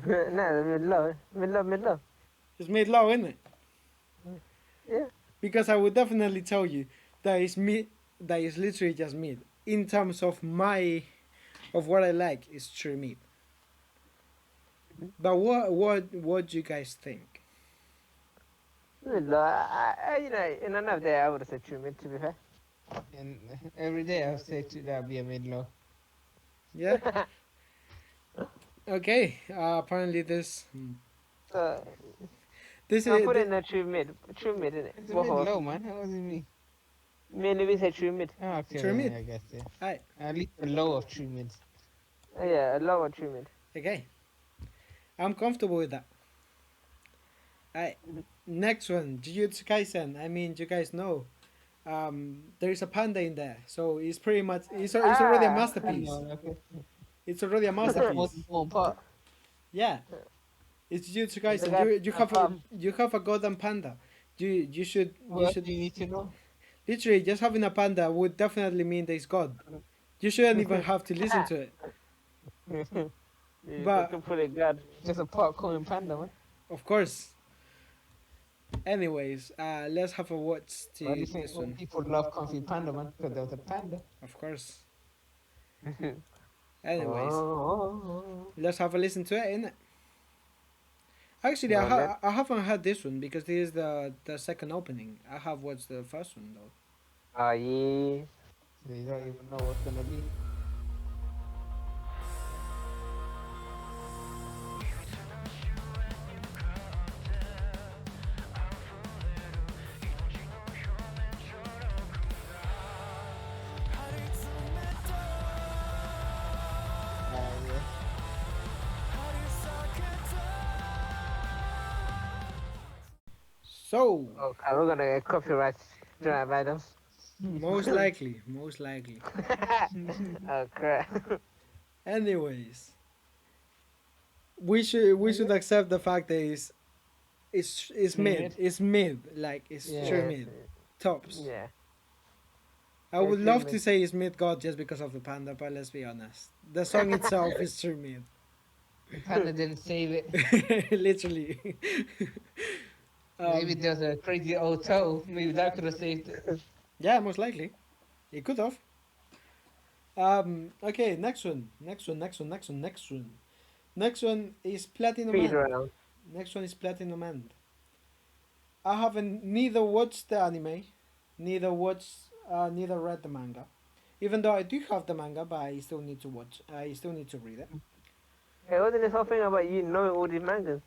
No, mid-low. It's mid-low, innit? Yeah. Because I would definitely tell you that is mid, that is literally just mid. In terms of what I like is true mid. But what do you guys think? Mid-low. You know, in another day I would have said true mid, to be fair. And every day I'll say that'll be a mid-low. Yeah. Okay. Apparently So, this I is put in a true mid, innit? It's a mid-low, man. How was it me? Me and Louis said true mid. Oh, okay, True mid. I guess, yeah. Aye. At least the low of true mids. Yeah, a lower true mid. okay. I'm comfortable with that. Aye. Next one, Jujutsu Kaisen. I mean, you guys know, there is a panda in there, so it's pretty much it's already a masterpiece. Okay. It's already a Most masterpiece. important part. Yeah. It's Jujutsu The Kaisen. guy- You have a golden panda. You should What do you need to know? literally just having a panda would definitely mean that it's God. You shouldn't even have to listen to it. You But- can put it God. Just a popcorn panda, man. Of course. Anyways, let's have a watch to Why do you think this one. people love Comfy Panda, man? Because there was a panda. Of course. Anyways, Oh. let's have a listen to it, innit? Actually, I haven't had this one because this is the second opening. I have watched the first one though. Oh, yeah. So you don't even know what's gonna be. Yeah. So, Okay, we're gonna get copyright strike by them. most likely. Oh crap. Anyways, we should accept the fact that it's mid. Mid. It's mid. Like it's Yeah. true mid. Tops. Yeah. I would It's love true to mid. say it's mid god just because of the panda, but let's be honest. The song itself is true mid. The panda didn't save it. Literally. Maybe there's a crazy old toe. Maybe that could have saved it. Yeah, most likely. It could have. Okay, next one is Platinum Speed End. round. Next one is Platinum End. I haven't neither watched the anime, neither read the manga. Even though I do have the manga, but I still need to watch. I still need to read it. Hey, wasn't this whole thing about you knowing all these mangas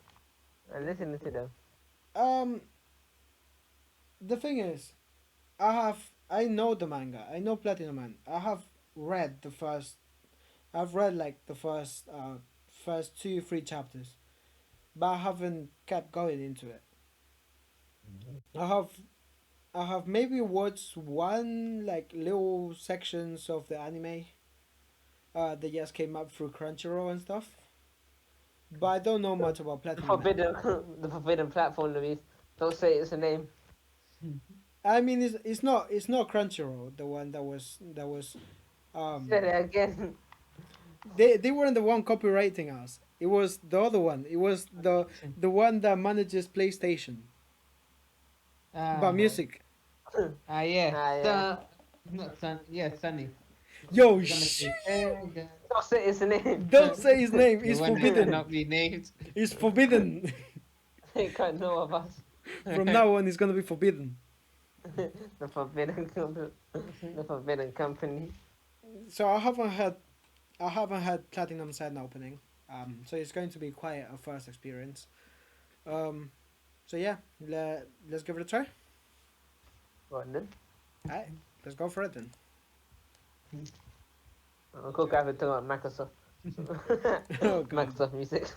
and listening to them? The thing is, I know the manga. I know Platinum Man. I've read like the first 2-3 chapters, but I haven't kept going into it. I have maybe watched one like little sections of the anime. That just came up through Crunchyroll and stuff. But I don't know much about The Platinum Man. the forbidden platform, Louise. Don't say it's a name. I mean, it's not Crunchyroll, the one that was Say that again. they weren't the one copywriting us. It was the other one. It was the one that manages PlayStation. But music. Yeah. Ah, yeah. Not Sun. Yeah, Sunny. Yo, Gonna say, Don't say it's a name. don't say his name. the It's one that forbidden. cannot be named. It's forbidden. They can't know of us. From now on, it's gonna be forbidden. The forbidden company. The forbidden company. So I haven't had Platinum Sand opening. So it's going to be quite a first experience. So yeah, let's give it a try. What then? Alright, let's go for it then. Cool graphic talking about Microsoft. Oh god. Microsoft Music.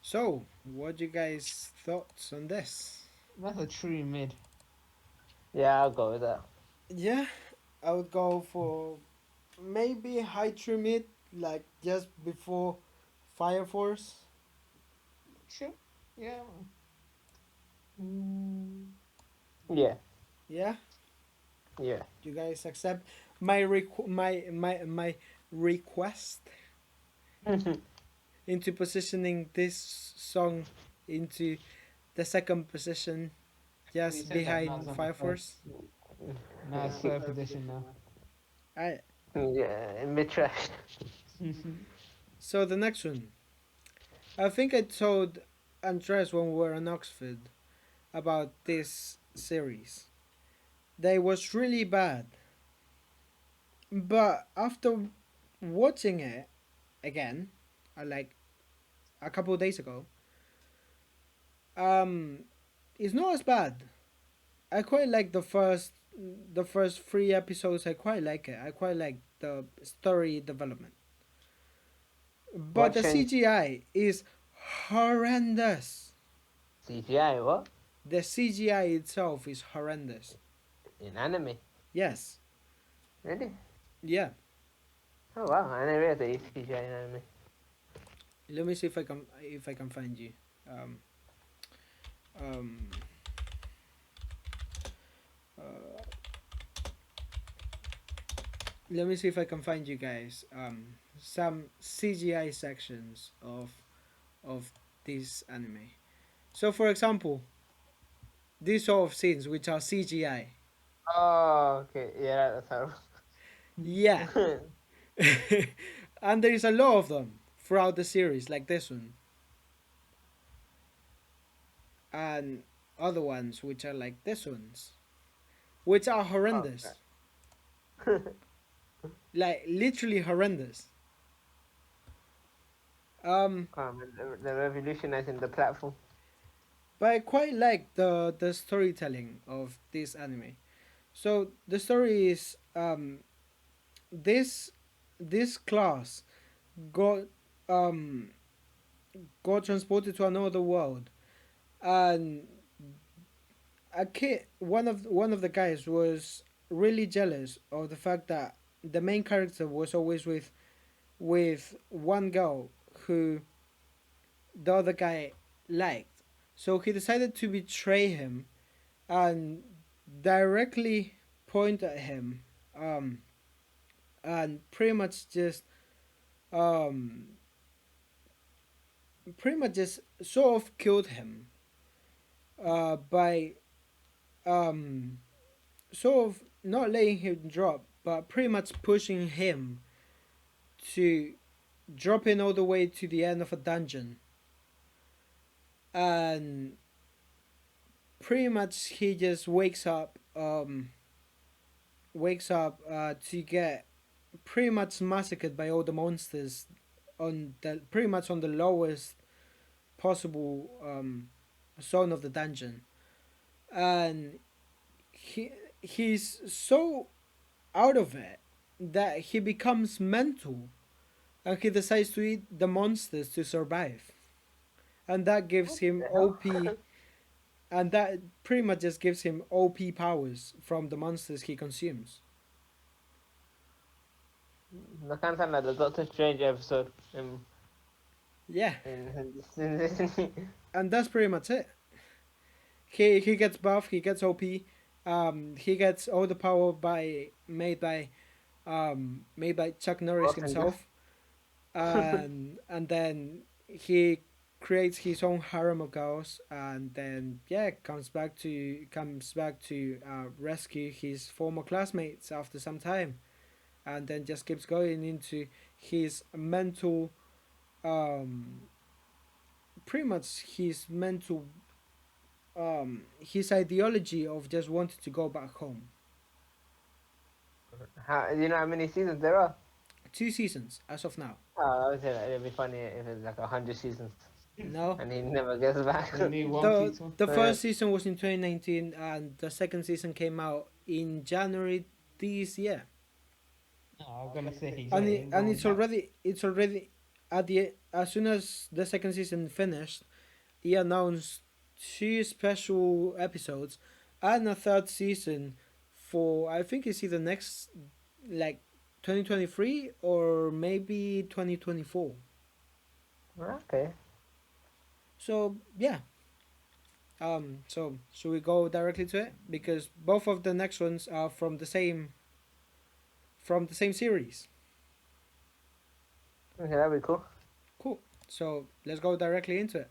So, what you guys thoughts on this? That's a true mid. Yeah, I'll go with that. Yeah, I would go for maybe high to mid, like just before Fire Force. Sure. Yeah. Mm. Yeah, Yeah, yeah. you guys accept my request into positioning this song into the second position, You just said that now it's behind on the Fire third. Force. Now it's third position now. I Yeah, mid trash. So the next one, I think I told Andres when we were in Oxford about this series. They was really bad, but after watching it again, like a couple of days ago, um, it's not as bad. I quite like the first three episodes. I quite like it. I quite like the story development, but What the change? CGI is horrendous. CGI, what? The CGI itself is horrendous. In anime? Yes. Really? Yeah. Oh wow, I never realized there is CGI in anime. Let me see if I can find you. Um. Um. Uh, Let me see if I can find you guys some CGI sections of this anime. So, for example, these sort of scenes which are CGI. Oh, okay. Yeah, that's how. Yeah. And there is a lot of them throughout the series, like this one, and other ones which are like this ones, which are Oh, horrendous, like literally horrendous. Um, they're revolutionizing the platform. but I quite like the storytelling of this anime. So the story is this this class got um got transported to another world, and a kid one of the guys was really jealous of the fact that the main character was always with one girl who the other guy liked. So he decided to betray him and directly point at him, um, and um, pretty much just sort of killed him by um, sort of not letting him drop, but pretty much pushing him to drop in all the way to the end of a dungeon. And pretty much he just wakes up to get pretty much massacred by all the monsters on the pretty much on the lowest possible zone of the dungeon. And he's so out of it that he becomes mental, and he decides to eat the monsters to survive, and that gives him The hell? OP, and that pretty much just gives him OP powers from the monsters he consumes. That kind of sound like the Doctor Strange episode Yeah, in Disney. and that's pretty much it. He gets buff, he gets OP, he gets all the power made by Chuck Norris Awesome. himself, and then he creates his own harem of girls, and then yeah, comes back to rescue his former classmates after some time, and then just keeps going into his mental, um, pretty much his ideology of just wanting to go back home. How, do you know how many seasons there are? 2 seasons as of now. Oh, I would say that it'd be funny if it's like 100 seasons No, and he never gets back. Only One the Piece one. the Yeah. first season was in 2019, and the second season came out in January this year. No, I was gonna say he's And ain't and going it's back. already at the as soon as the second season finished, he announced 2 special episodes and a third season for, I think it's either next, like, 2023 or maybe 2024. Okay. So yeah. So should we go directly to it, because both of the next ones are from the same series. Okay, that'd be cool. Cool. So let's go directly into it.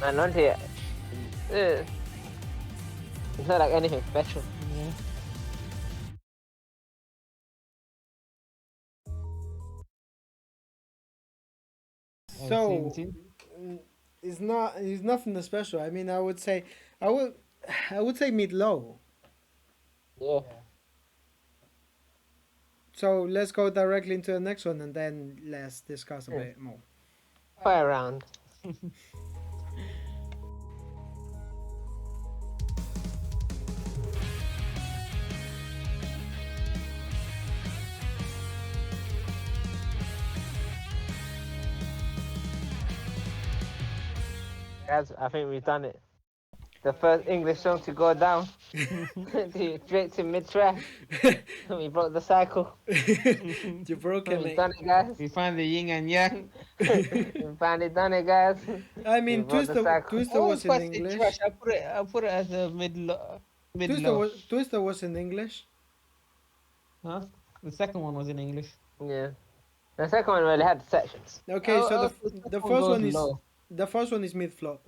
Man, not here. It's not like anything special. Yeah. So Seen. it's nothing special. I mean, I would I would say mid low. Yeah. So let's go directly into the next one, and then let's discuss a Yeah. bit more. Fire round. Guys, I think we've done it. The first English song to go down. Straight to mid-track. We broke the cycle. You broke it, We've mate. done it, guys. We find the yin and yang. We finally done it, guys. I mean, We broke the cycle. Twister was in English. Trash. I put it as a mid low. Twister was in English. Huh? The second one was in English. Yeah. The second one really had sections. Okay, so the second first goes one is low. the first one is mid low,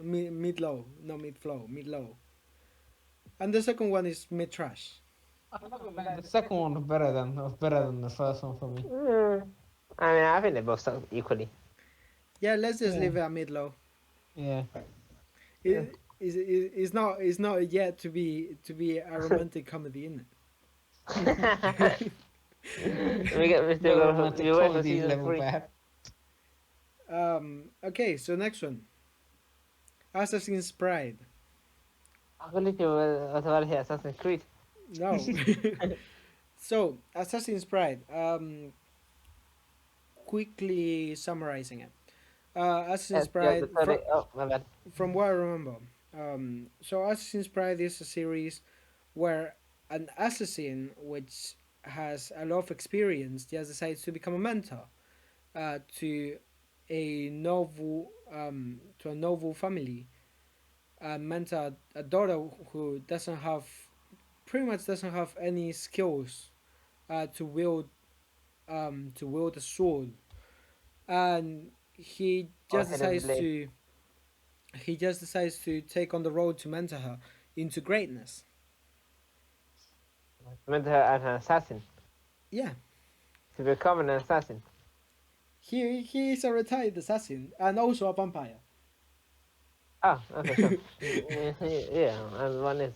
no mid flow, mid low, and the second one is mid trash. The second one was better than the first one for me. I mean, I think they both suck equally. Yeah, let's just Yeah. leave it at mid low. Yeah. It's not yet to be a romantic comedy, isn't it? we still No go romantic we wait for comedy season level 3. bad. Okay, so next one, Assassin's Pride. I believe you were about here Assassin's Creed. No. So Assassin's Pride. Quickly summarizing it. Assassin's Pride. Oh, my bad. From what I remember, so Assassin's Pride is a series where an assassin, which has a lot of experience, just decides to become a mentor to a noble family, mentor a daughter who pretty much doesn't have any skills to wield a sword, and he just hidden decides blade. to take on the road to mentor her into greatness. Meant her as an assassin. Yeah, To become an assassin. he is a retired assassin and also a vampire. Oh, okay, sure. Yeah, and one is.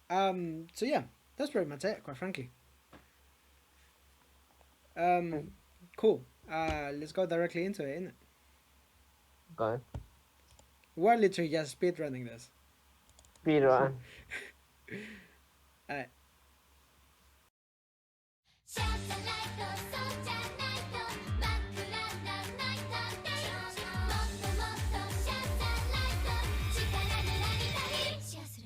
So yeah, that's pretty much it, quite frankly. Cool. Let's go directly into it, innit? Go on. We're literally just speedrunning this. Speed run. Alright. シャッターライトそうじゃないと真っ暗なナイトデイもっともっとシャッターライト力で上げたりシェアする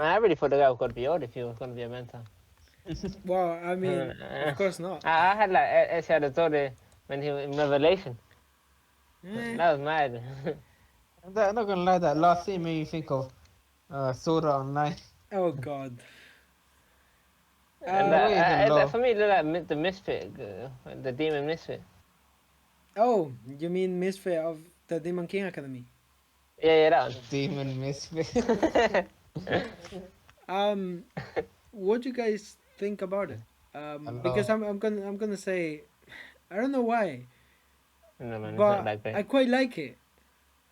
I really thought the guy was gonna be old if he was gonna be a mentor. Well, I mean, of course not. I had like Ed story when he was in Revelation. Eh, That was mad. I'm not gonna lie, that last scene made me think of Soda Online. oh God. And Why is it low? for me, it looked like the misfit, the demon misfit. Oh, you mean Misfit of the Demon King Academy? Yeah, that Demon Misfit. one. What do you guys think about it? Because I'm gonna say, I don't know why, No man, it's not but that great. I quite like it.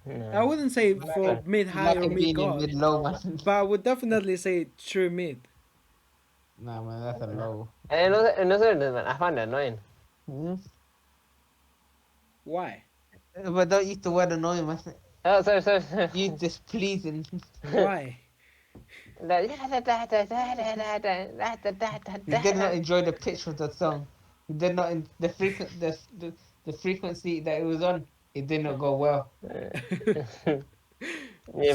No. I wouldn't say for mid high Like or it mid being in god, mid low, man. but I would definitely say true mid. Nah, man, that's a low. And also, man, I found it annoying. Hmm? Why? But don't use the word annoying, man. Oh, sorry. You displeasing. Why? You did not enjoy the pitch of the song. You did not the frequency that it was on. It did not go well. Yeah, So-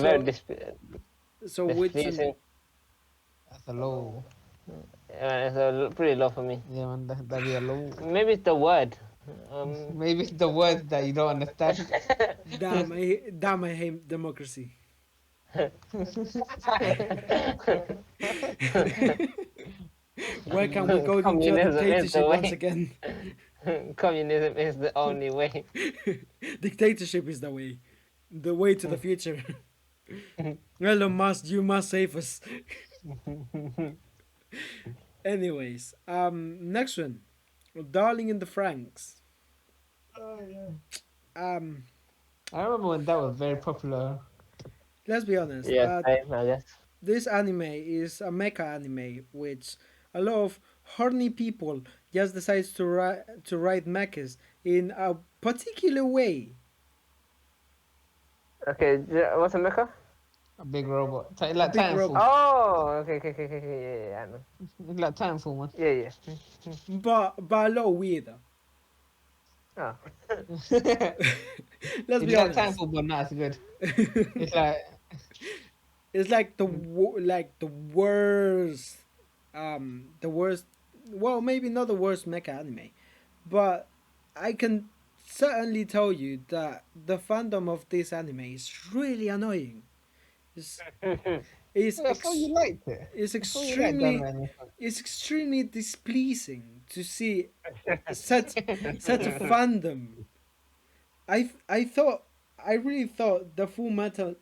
very So which displeasing. That's a low. It's pretty low for me. Yeah, man, that'd be a low. Maybe it's the word. Maybe it's the words that you don't understand. damn, I hate democracy. Why can't we go into a Communism is the dictatorship once way. again? Communism is the only way. Dictatorship is the way to the future. Elon Musk, you must save us. Anyways, next one, Darling in the Franks. Um, I remember when that was very popular. let's be honest. Yeah, I guess. This anime is a mecha anime, which a lot of horny people just decides to write mechas in a particular way. Okay, what's a mecha? A big robot. Like Big Titanfall. robot. Oh, okay, yeah, I know. Like Titanfall, man. Yeah. But a lot weirder. Oh. Let's It's be like honest. Titanfall, but not as good. It's like It's like the worst, the worst. Well, maybe not the worst mecha anime, but I can certainly tell you that the fandom of this anime is really annoying. It's, it's, I thought you liked it. it's I thought you liked that, extremely man. it's extremely displeasing to see such a fandom. I really thought the Full Metal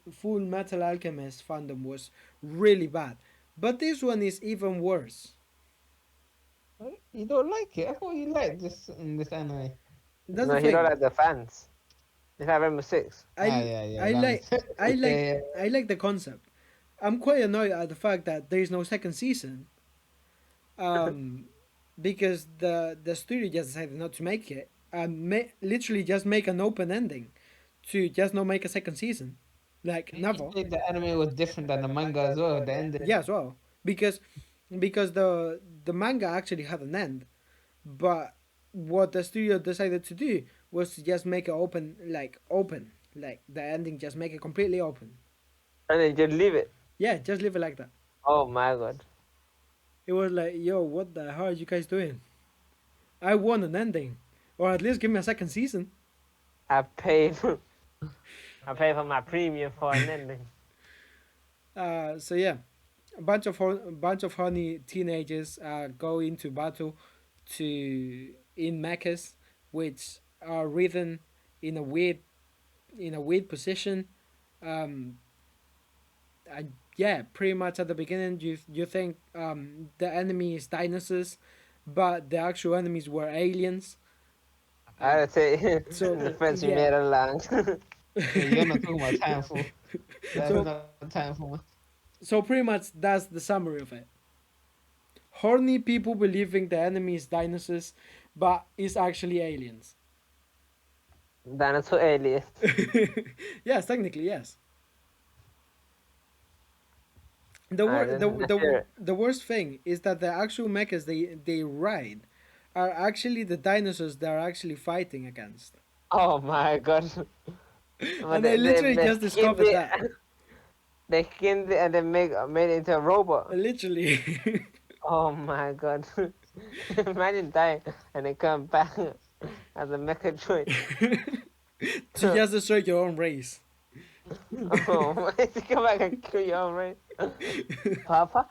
Alchemist fandom was really bad, but this one is even worse. You don't like it? I thought you liked this anime. That's No, the he thing. don't like the fans. It's like Rainbow Six. I yeah. I that like was- I like Yeah. I like the concept. I'm quite annoyed at the fact that there is no second season. Because the studio just decided not to make it and literally just make an open ending to just not make a second season, like never. You said the anime was different than the manga as well. The ending. Yeah, as well, because the manga actually had an end, but what the studio decided to do was to just make it open, like the ending, just make it completely open. And then just leave it. Yeah, just leave it like that. Oh my god. It was like, yo, what the hell are you guys doing? I want an ending, or at least give me a second season. I paid for my premium for an ending. So yeah, a bunch of horny teenagers go into battle in mechas, which are written in a weird position. Yeah, pretty much at the beginning you think the enemy is dinosaurs, but the actual enemies were aliens. I'd say So, the friends we yeah. made along. Yeah, you're not talking about Titanfall. That's So- not Titanfall, man. So pretty much that's the summary of it. Horny people believing the enemy is dinosaurs, but it's actually aliens. Dinosaur alien. Yes, technically yes. The, I wor- didn't the, hear the, the worst thing is that the actual mechas they ride are actually the dinosaurs they're actually fighting against. Oh my god. And I literally just discovered that. They skinned it and then made it into a robot. Literally. Oh my god. Imagine dying and then come back as a mecha droid. To just destroy your own race. Oh, come back and kill your own race. Papa?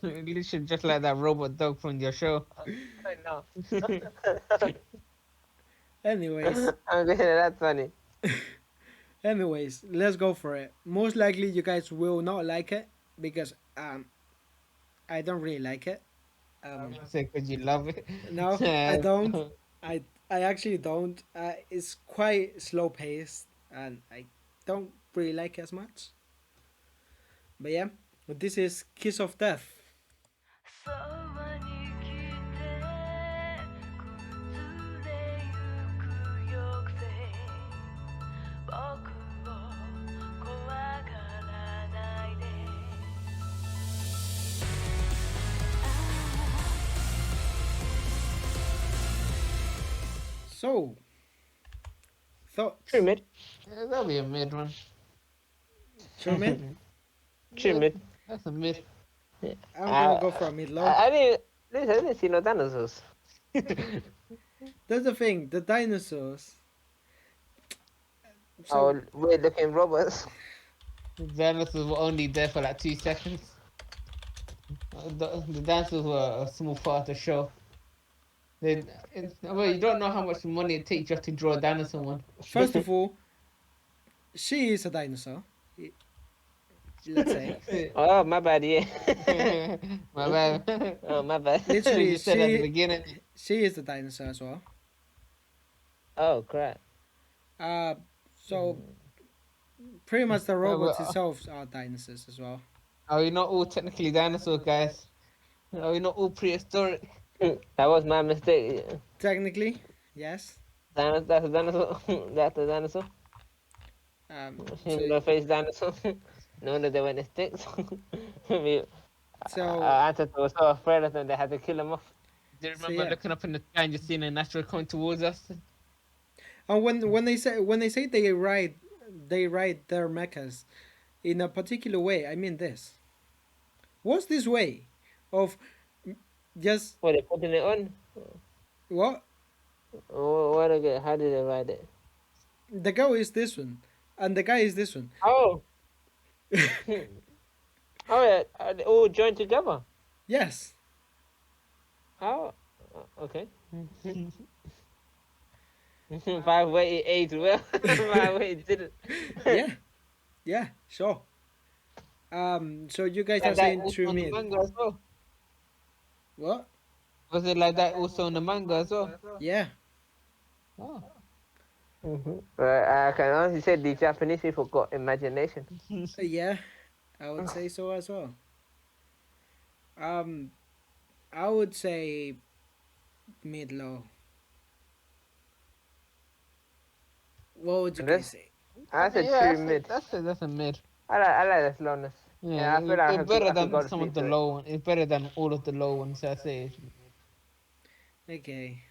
Literally just like that robot dog from your show. I know. Anyways, Okay, that's funny. let's go for it. Most likely you guys will not like it because I don't really like it. Say because you love it. No, I don't. I actually don't. It's quite slow paced and I don't really like it as much. But yeah, but this is Kiss of Death. そばに来て崩れゆく抑制僕を怖がらないで So, thoughts? True mid. Yeah, that'll be a mid one. True mid? True mid. That's a mid. I'm gonna go for a mid low. I didn't see no dinosaurs. That's the thing, the dinosaurs. Oh, weird looking robots. The dinosaurs were only there for like 2 seconds. The dinosaurs were a small part of the show. Well, you don't know how much money it takes just to draw a dinosaur one. First of all, she is a dinosaur. Let's say. Oh, my bad, yeah. My bad. Oh, my bad. Literally, You said at the she, beginning. she is the dinosaur as well. Oh, crap. So pretty much the robots well, themselves are dinosaurs as well. Are we not all technically dinosaurs, guys? Are we not all prehistoric? That was my mistake. Technically, yes. That's a dinosaur. That's a dinosaur. So, Face dinosaur. No wonder they went extinct. We- so Ancestors were so afraid of them they had to kill them off. Do you remember yeah. looking up in the sky and just seeing an asteroid coming towards us? and when they say they ride their mechas in a particular way, I mean this. What's this way of just What, they putting it on? what? What again? How did they ride it? The girl is this one, and the guy is this one. Oh! Oh, yeah. Are they all joined together? Yes. Oh, okay. 5-way it aged well. 5-way it didn't. Yeah. Yeah. Sure. So you guys are Like that saying also true in the mid. manga as well. What? Was it like that also in the manga as well? Yeah. Oh. I can honestly say the Japanese people got imagination. Yeah. I would say so as well. I would say mid low. What would you guys say? I said Yeah, true mid. that's a mid. I like the slowness. Yeah, I feel like I it's could- better I could than go to some of sleep the to it. low ones. It's better than all of the low ones. I say. Okay.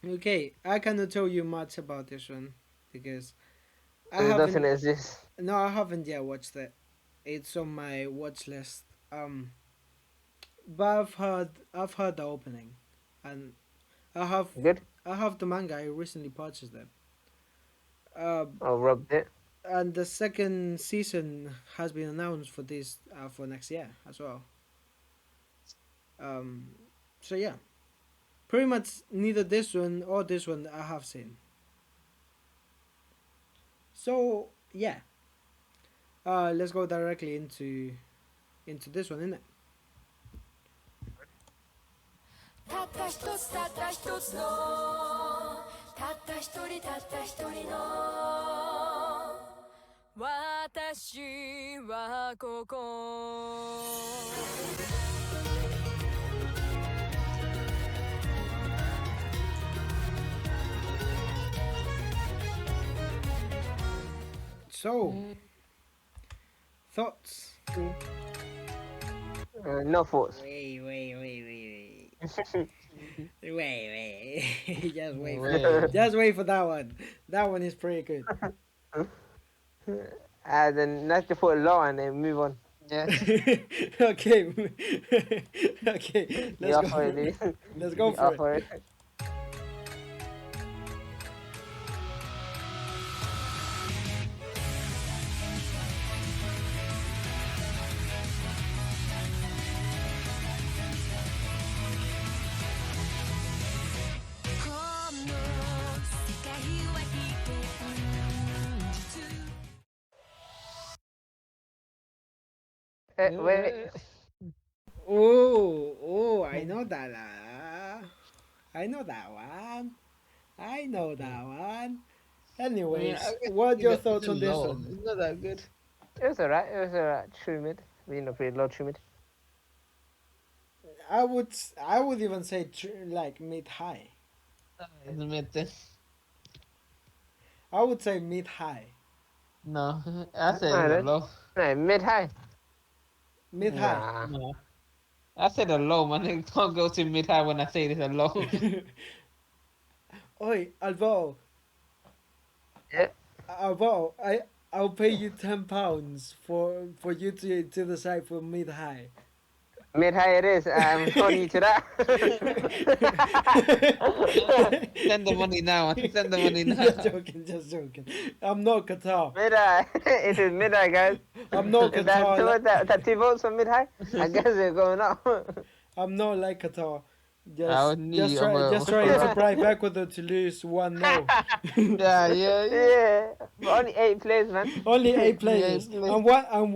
Okay, I cannot tell you much about this one because I It doesn't haven't. exist. No, I haven't yet watched it. It's on my watch list. But I've heard the opening, and I Good? have the manga. I recently purchased it. Oh, rubbed it. And the second season has been announced for this for next year as well. So yeah, pretty much neither this one or this one I have seen. So yeah, let's go directly into this one, innit? たった一つたった一つのたった一人たった一人の私はここ So, thoughts? No thoughts. Wait. Wait. Wait. Just wait for that one. That one is pretty good. Then let's just put it low and then move on. Yes. Okay. Okay. You Let's go offer for it, it. dude. Let's go You for it. offer it. この世界は現実 Wait. Oh, I know that. I know that one. I know that one. I mean, Anyways, I guess what your it's thoughts a on this low. one? It's not that good. It was alright. It was alright. True mid. Pretty low true mid. I would even say like mid high. It's a mid thing. I would say mid high. No, I said Alright it's a then. low. No, mid high. Mid high. Nah. No, I said a low, man. You can't go to mid high when I say it's a low. Oi, Yeah. Alvaro, I'll pay you £10 for you to decide for mid high. Mid high it is. I'm holding you to that. Send the money now. Send the money now. Just joking. I'm not Qatar. Mid high. It is mid high, guys. I'm not If that's Qatar. too much, that 2 votes for mid high, I guess they're going up. I'm not like Qatar. I would need Just trying to bribe Ecuador to lose 1-0. Yeah. Yeah. But only 8 players, man. Only 8 players, players. and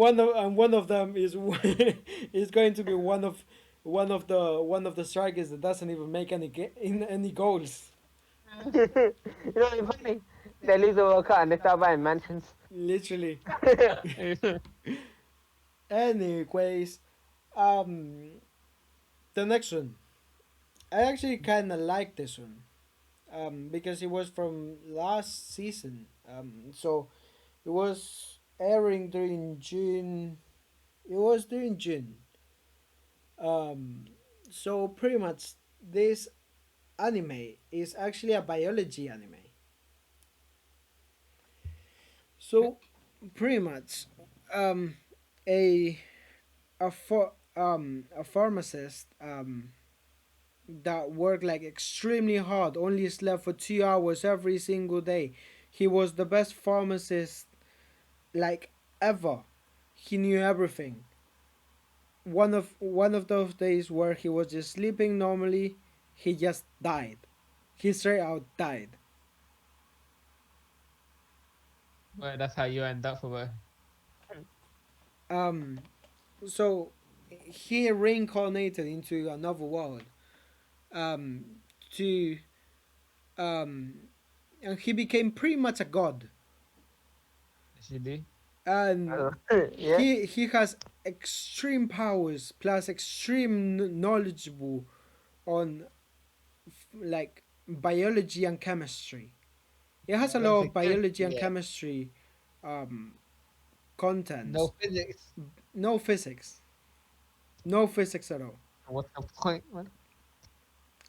one of them is is going to be one of the strikers that doesn't even make any goals. You know what's funny? They lose the World Cup and they start buying mansions. Literally. Anyways, the next one. I actually kind of like this one, because it was from last season. So it was airing during June. It was during June. So pretty much this anime is actually a biology anime. So pretty much, a a pharmacist that worked like extremely hard, only slept for 2 hours every single day. He was the best pharmacist like ever. He knew everything. One of those days where he was just sleeping normally, he just died. He straight out died. Well, that's how you end up for Um, so he reincarnated into another world. Um, to and he became pretty much a god. actually. And Yeah. he has extreme powers plus extreme knowledgeable on like biology and chemistry. It has a lot of biology and Yeah. chemistry contents. No physics. No physics. No physics at all. What's the point, man?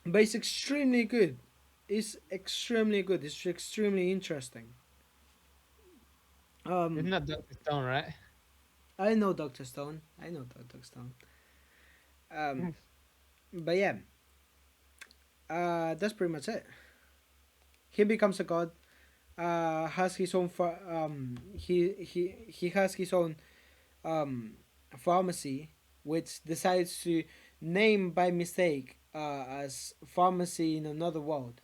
But it's extremely good. It's extremely good. It's extremely interesting. It's not Dr. Stone, right? I know Dr. Stone. I know Dr. Stone. But yeah, that's pretty much it. He becomes a god. Has his own. He has his own pharmacy, which decides to name by mistake as pharmacy in another world,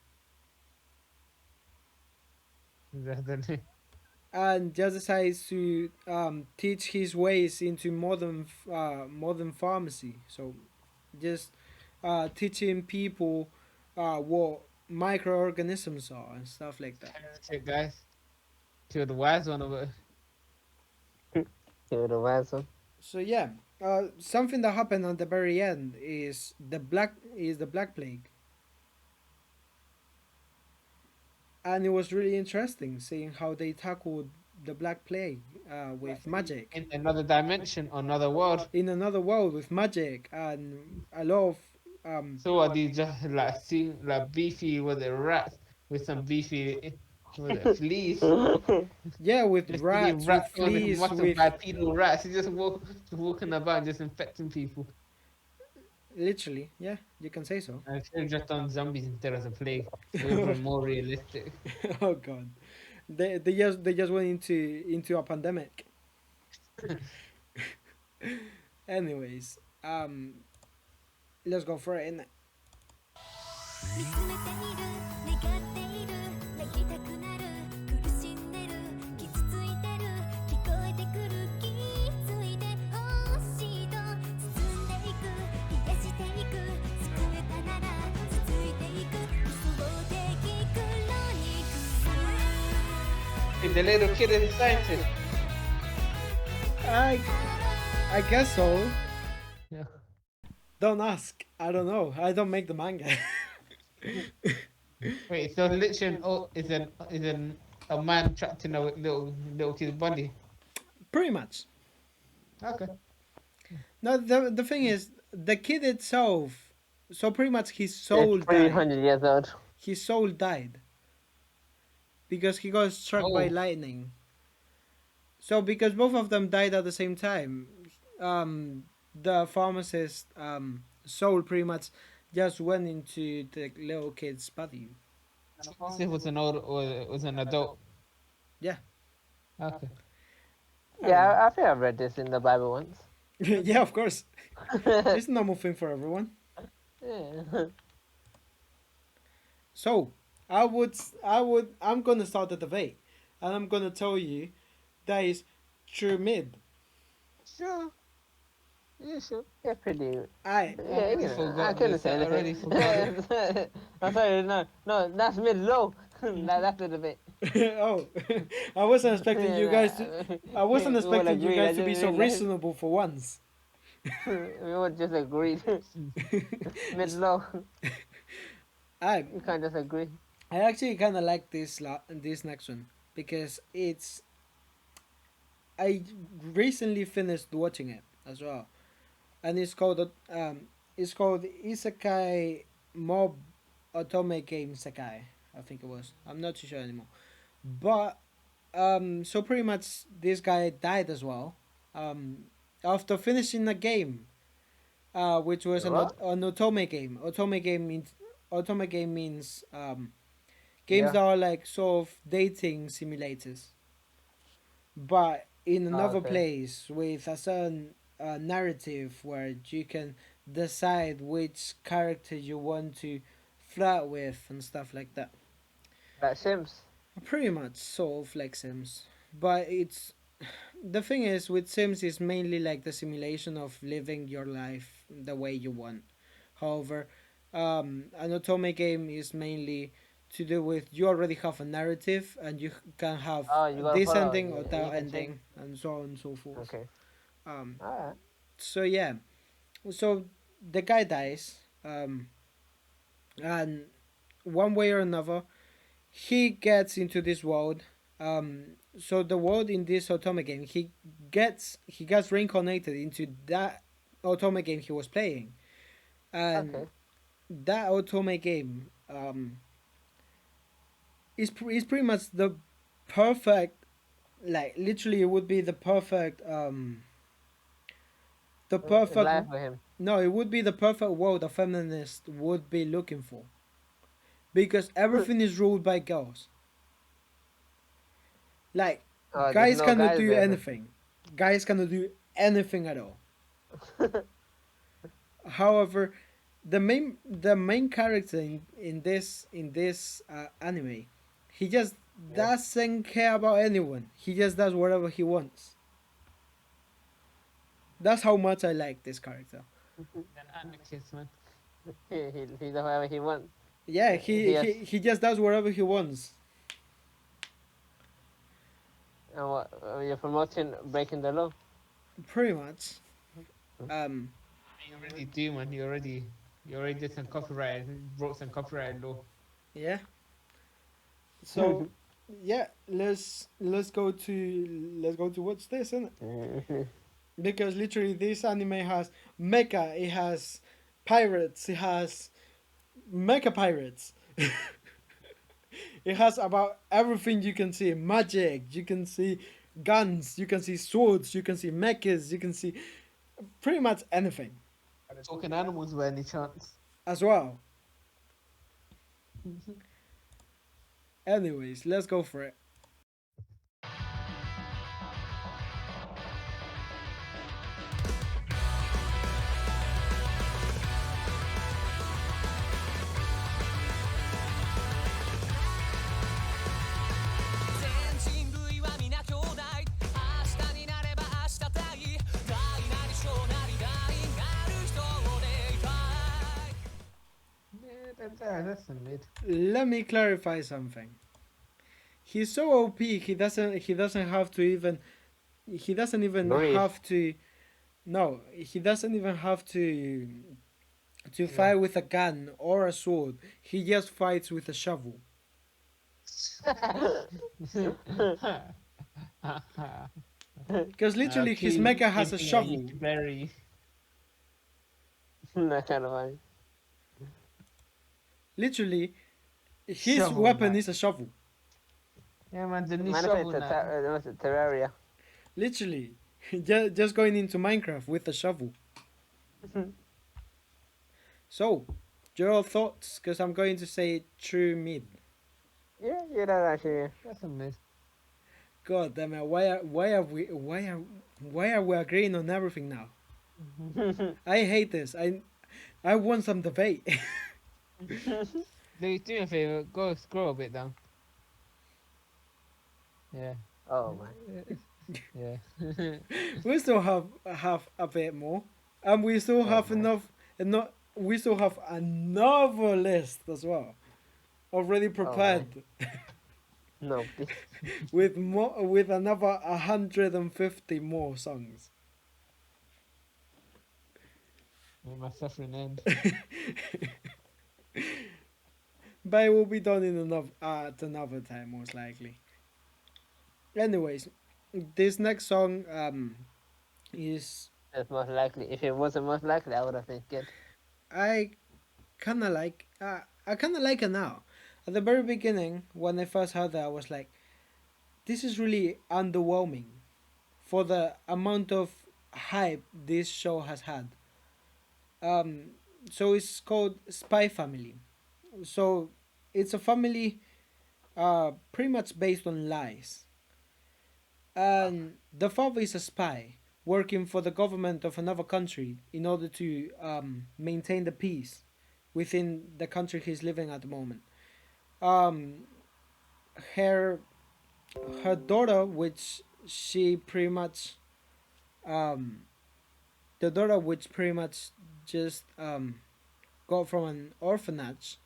Exactly. and just decides to teach his ways into modern pharmacy. So just teaching people what microorganisms are and stuff like that. Shit, guys. To the wise one of it. You're the wise one. So yeah, something that happened at the very end is the black plague, and it was really interesting seeing how they tackled the black plague with magic In another dimension, another world. in another world with magic and a lot of So what do you just like see like beefy with the rats with some beefy with the fleas? Yeah, with Just eating rats, with rats with fleas, muscle with bipedal rats. He's just walking about, just infecting people. literally, yeah, you can say so. I should have just done zombies instead of the plague. It would have been more realistic. Oh god, they just went into a pandemic. Anyways, let's go for it. Innit? 見つめている願っている泣きたくなる苦しんでる傷ついてる聞こえてくる気づいてほしいと包んでいく癒していく救えたなら続いていく理想的クロニク Hey, the little kid is a scientist. I I guess so. Yeah. Don't ask. I don't know. I don't make the manga. Wait, so literally, oh, is a man trapped in a little kid's body? Pretty much. Okay. No, the thing is, the kid itself. So pretty much his soul It's died. 300 years old. His soul died because he got struck by Oh. lightning. So because both of them died at the same time, the pharmacist soul pretty much just went into the little kid's body. This was an old or it was an adult. Yeah. Okay. Yeah, I think I've read this in the Bible once. Yeah, of course. It's a normal thing for everyone. Yeah. So I'm gonna start the debate, and I'm gonna tell you that is true mid. Sure. Yeah, sure. Yeah, pretty. I Yeah, you know, I forgot couldn't this. say I already anything. forgot I'm sorry, no, that's mid low. That's the debate. oh, I wasn't expecting you guys to. I wasn't We all expecting you agreed, guys I to be just so realized- reasonable for once. We all just agreed. Mid low. I You can't just agree. I actually kind of like this next one because I recently finished watching it as well, and it's called Isekai Mob Otome Game Sekai. I think it was. I'm not too sure anymore. But so pretty much this guy died as well. After finishing the game, which was What? an otome game. Otome game means games Yeah. that are like sort of dating simulators, but in another okay. place with a certain narrative where you can decide which character you want to flirt with and stuff like that. Like Sims. Pretty much sort of like Sims, but it's the thing is with Sims is mainly like the simulation of living your life the way you want. However, an otome game is mainly to do with you already have a narrative and you can have Oh, you gotta this follow, ending or you that can ending change. and so on and so forth. Okay. Um, Alright. so yeah, so the guy dies, and one way or another, he gets into this world. So the world in this otome game, he gets reincarnated into that otome game he was playing, and Okay. that otome game is pretty much the perfect, like literally it would be the perfect the perfect Life for him. no, it would be the perfect world a feminist would be looking for, because everything is ruled by girls. Like Oh, there's guys no cannot guys do there. anything. Guys cannot do anything at all. However, the main character in this anime, he just Yeah. doesn't care about anyone. He just does whatever he wants. That's how much I like this character. An anarchist, man. He does whatever he wants. Yeah, he Yes. he just does whatever he wants. And what you're promoting breaking the law. Pretty much. Um, You already do, man. You already did some copyright, wrote some copyright law. yeah. So, yeah, let's go to watch this, innit? Because literally this anime has mecha, it has pirates. It has mecha pirates. It has about everything you can see. Magic. You can see guns. You can see swords. You can see mechas. You can see pretty much anything Talking animals by any chance? as well. Anyways, let's go for it. 全人類は皆兄弟明日になれば明日大大なり小なり大なる人でいたい That's a mid. Let me clarify something. He's so OP. He doesn't have to even. He doesn't even Breathe. have to. No, he doesn't even have to fight with a gun or a sword. He just fights with a shovel. Because literally his mecha has a shovel. Very. That kind of funny. Literally, his Shovel, weapon man. is a shovel. Yeah, man, the new Man, shovel it's now. a Terraria. Literally, just going into Minecraft with a shovel. So, your thoughts? Because I'm going to say true mid. Yeah, that's actually. That's a mid. God damn it! Why are we agreeing on everything now? I hate this. I want some debate. Do me a favor, go scroll a bit down. Yeah, Oh man. yeah. We still have a bit more, and we still have man. enough. We still have another list as well, already prepared No, this, with another 150 more songs. May my suffering end. But it will be done in another at another time, most likely. Anyways, this next song is that's most likely. If it wasn't most likely, I would have been good. I kind of like it now. At the very beginning, when I first heard that, I was like, this is really underwhelming for the amount of hype this show has had. So it's called Spy Family. So it's a family pretty much based on lies. And the father is a spy working for the government of another country in order to maintain the peace within the country he's living at the moment. Her daughter, which she pretty much the daughter which pretty much just got from an orphanage,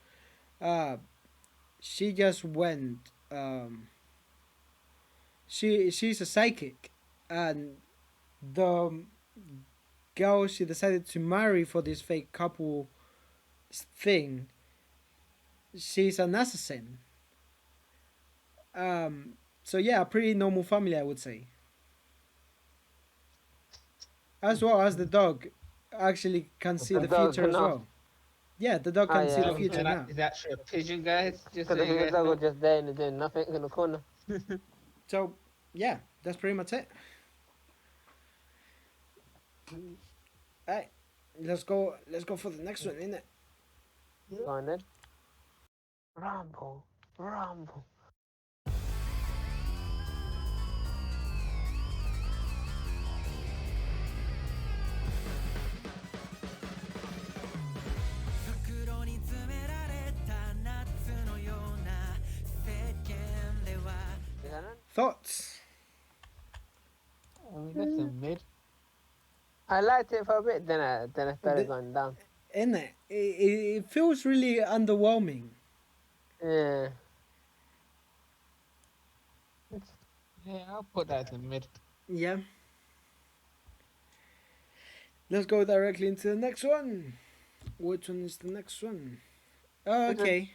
she just went she's a psychic, and the girl she decided to marry for this fake couple thing, she's an assassin. So yeah, a pretty normal family, I would say. As well as the dog actually can see The the dog future as can well. Yeah, the dog Oh, can see yeah. the future now. Is actually a pigeon, guys? Just so Because you the guys dog know. was just there and doing nothing in the corner. So yeah, that's pretty much it. Alright, let's go for the next one, innit? Go on then. Rumble, rumble. Is that it? Thoughts? I mean, that's a mid. I liked it for a bit, then I started going down. Innit? It feels really underwhelming. Yeah. Yeah, I'll put that as a mid. Yeah. Let's go directly into the next one. Which one is the next one? Oh, okay.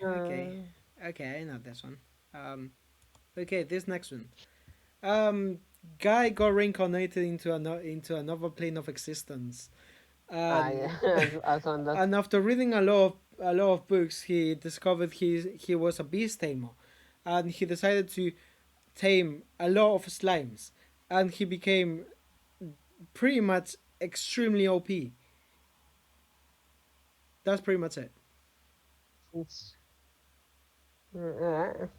Okay, I know this one. Okay, this next one. Guy got reincarnated into another plane of existence, And yeah. As one does. and after reading a lot of books, he discovered he was a beast tamer, and he decided to tame a lot of slimes, and he became pretty much extremely OP. That's pretty much it. Alright.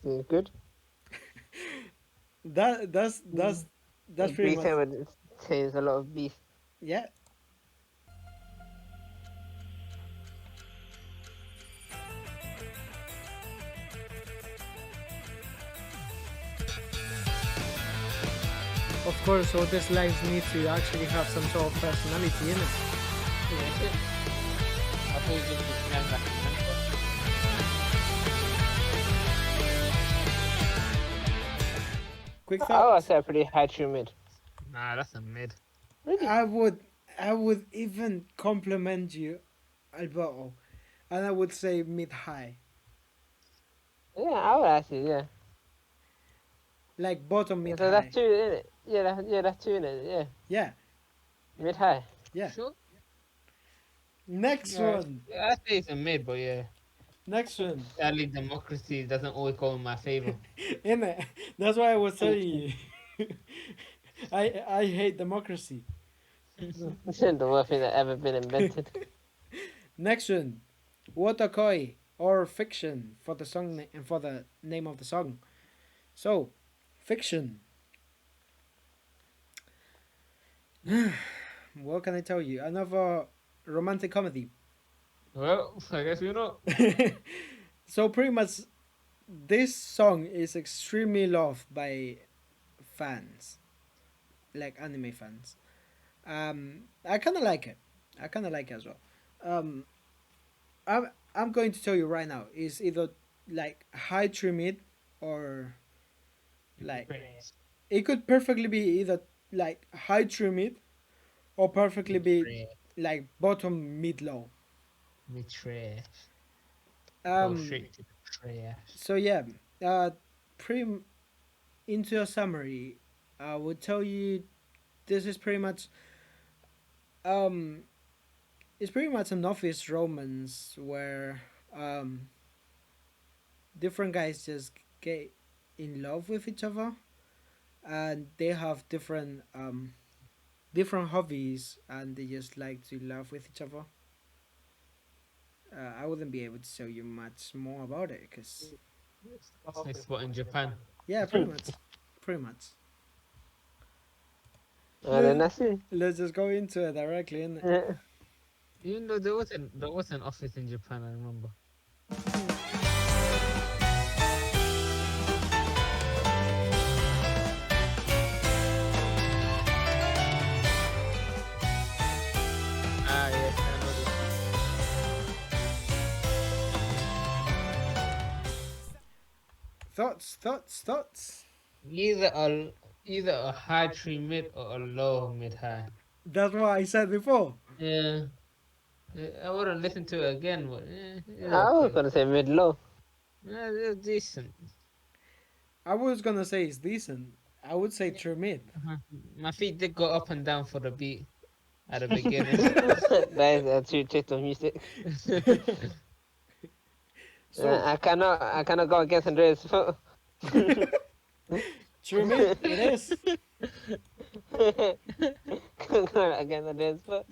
Seems good. That's pretty Beast much would tames a lot of beef. yeah. Of course, all these slimes need to actually have some sort of personality in it. Yeah, I thought it just began like a mentor. Quick I would thoughts. say a pretty high true mid. Nah, that's a mid. Really? I would even compliment you, Alberto, and I would say mid high, Yeah, I would actually, yeah. like bottom mid So high. that's two, isn't it? Yeah, that's two in it. Yeah, Yeah, mid high. yeah. Sure. Next Yeah, one. yeah, I'd say it's a mid, but yeah. Next one. Sadly, democracy doesn't always go in my favor. In it. That's why I was telling you. I hate democracy. The worst thing that ever been invented. Next one. Watakoi or fiction for the song and for the name of the song. So, fiction. What can I tell you? Another romantic comedy. Well, I guess you know. So pretty much this song is extremely loved by fans, like anime fans. I kind of like it. I kind of like it as well. Um, I'm going to tell you right now. It's either like high to mid or like it could perfectly be either like high to mid or perfectly be like bottom mid low. Mid trash. Go Um, straight to the trash. so yeah, uh, pretty into a summary, I would tell you this is pretty much um it's pretty much an office romance where different guys just get in love with each other and they have different hobbies and they just like to laugh with each other. I wouldn't be able to tell you much more about it because Next spot in Japan. yeah, pretty much. Then that's it. Let's just go into it directly. Innit? Yeah. Even though there was an office in Japan, I remember. Ah, yes, I know Thoughts. this. Either a high tree mid or a low mid high. That's what I said before. Yeah. I wouldn't listen to it again, but it's I was okay. gonna say mid low. Yeah, it's decent. I was gonna say it's decent. I would say true mid. My feet did go up and down for the beat at the beginning. That is a true taste of music. So I cannot go against Andreas' foot. true mid it is. Go against Andreas' foot.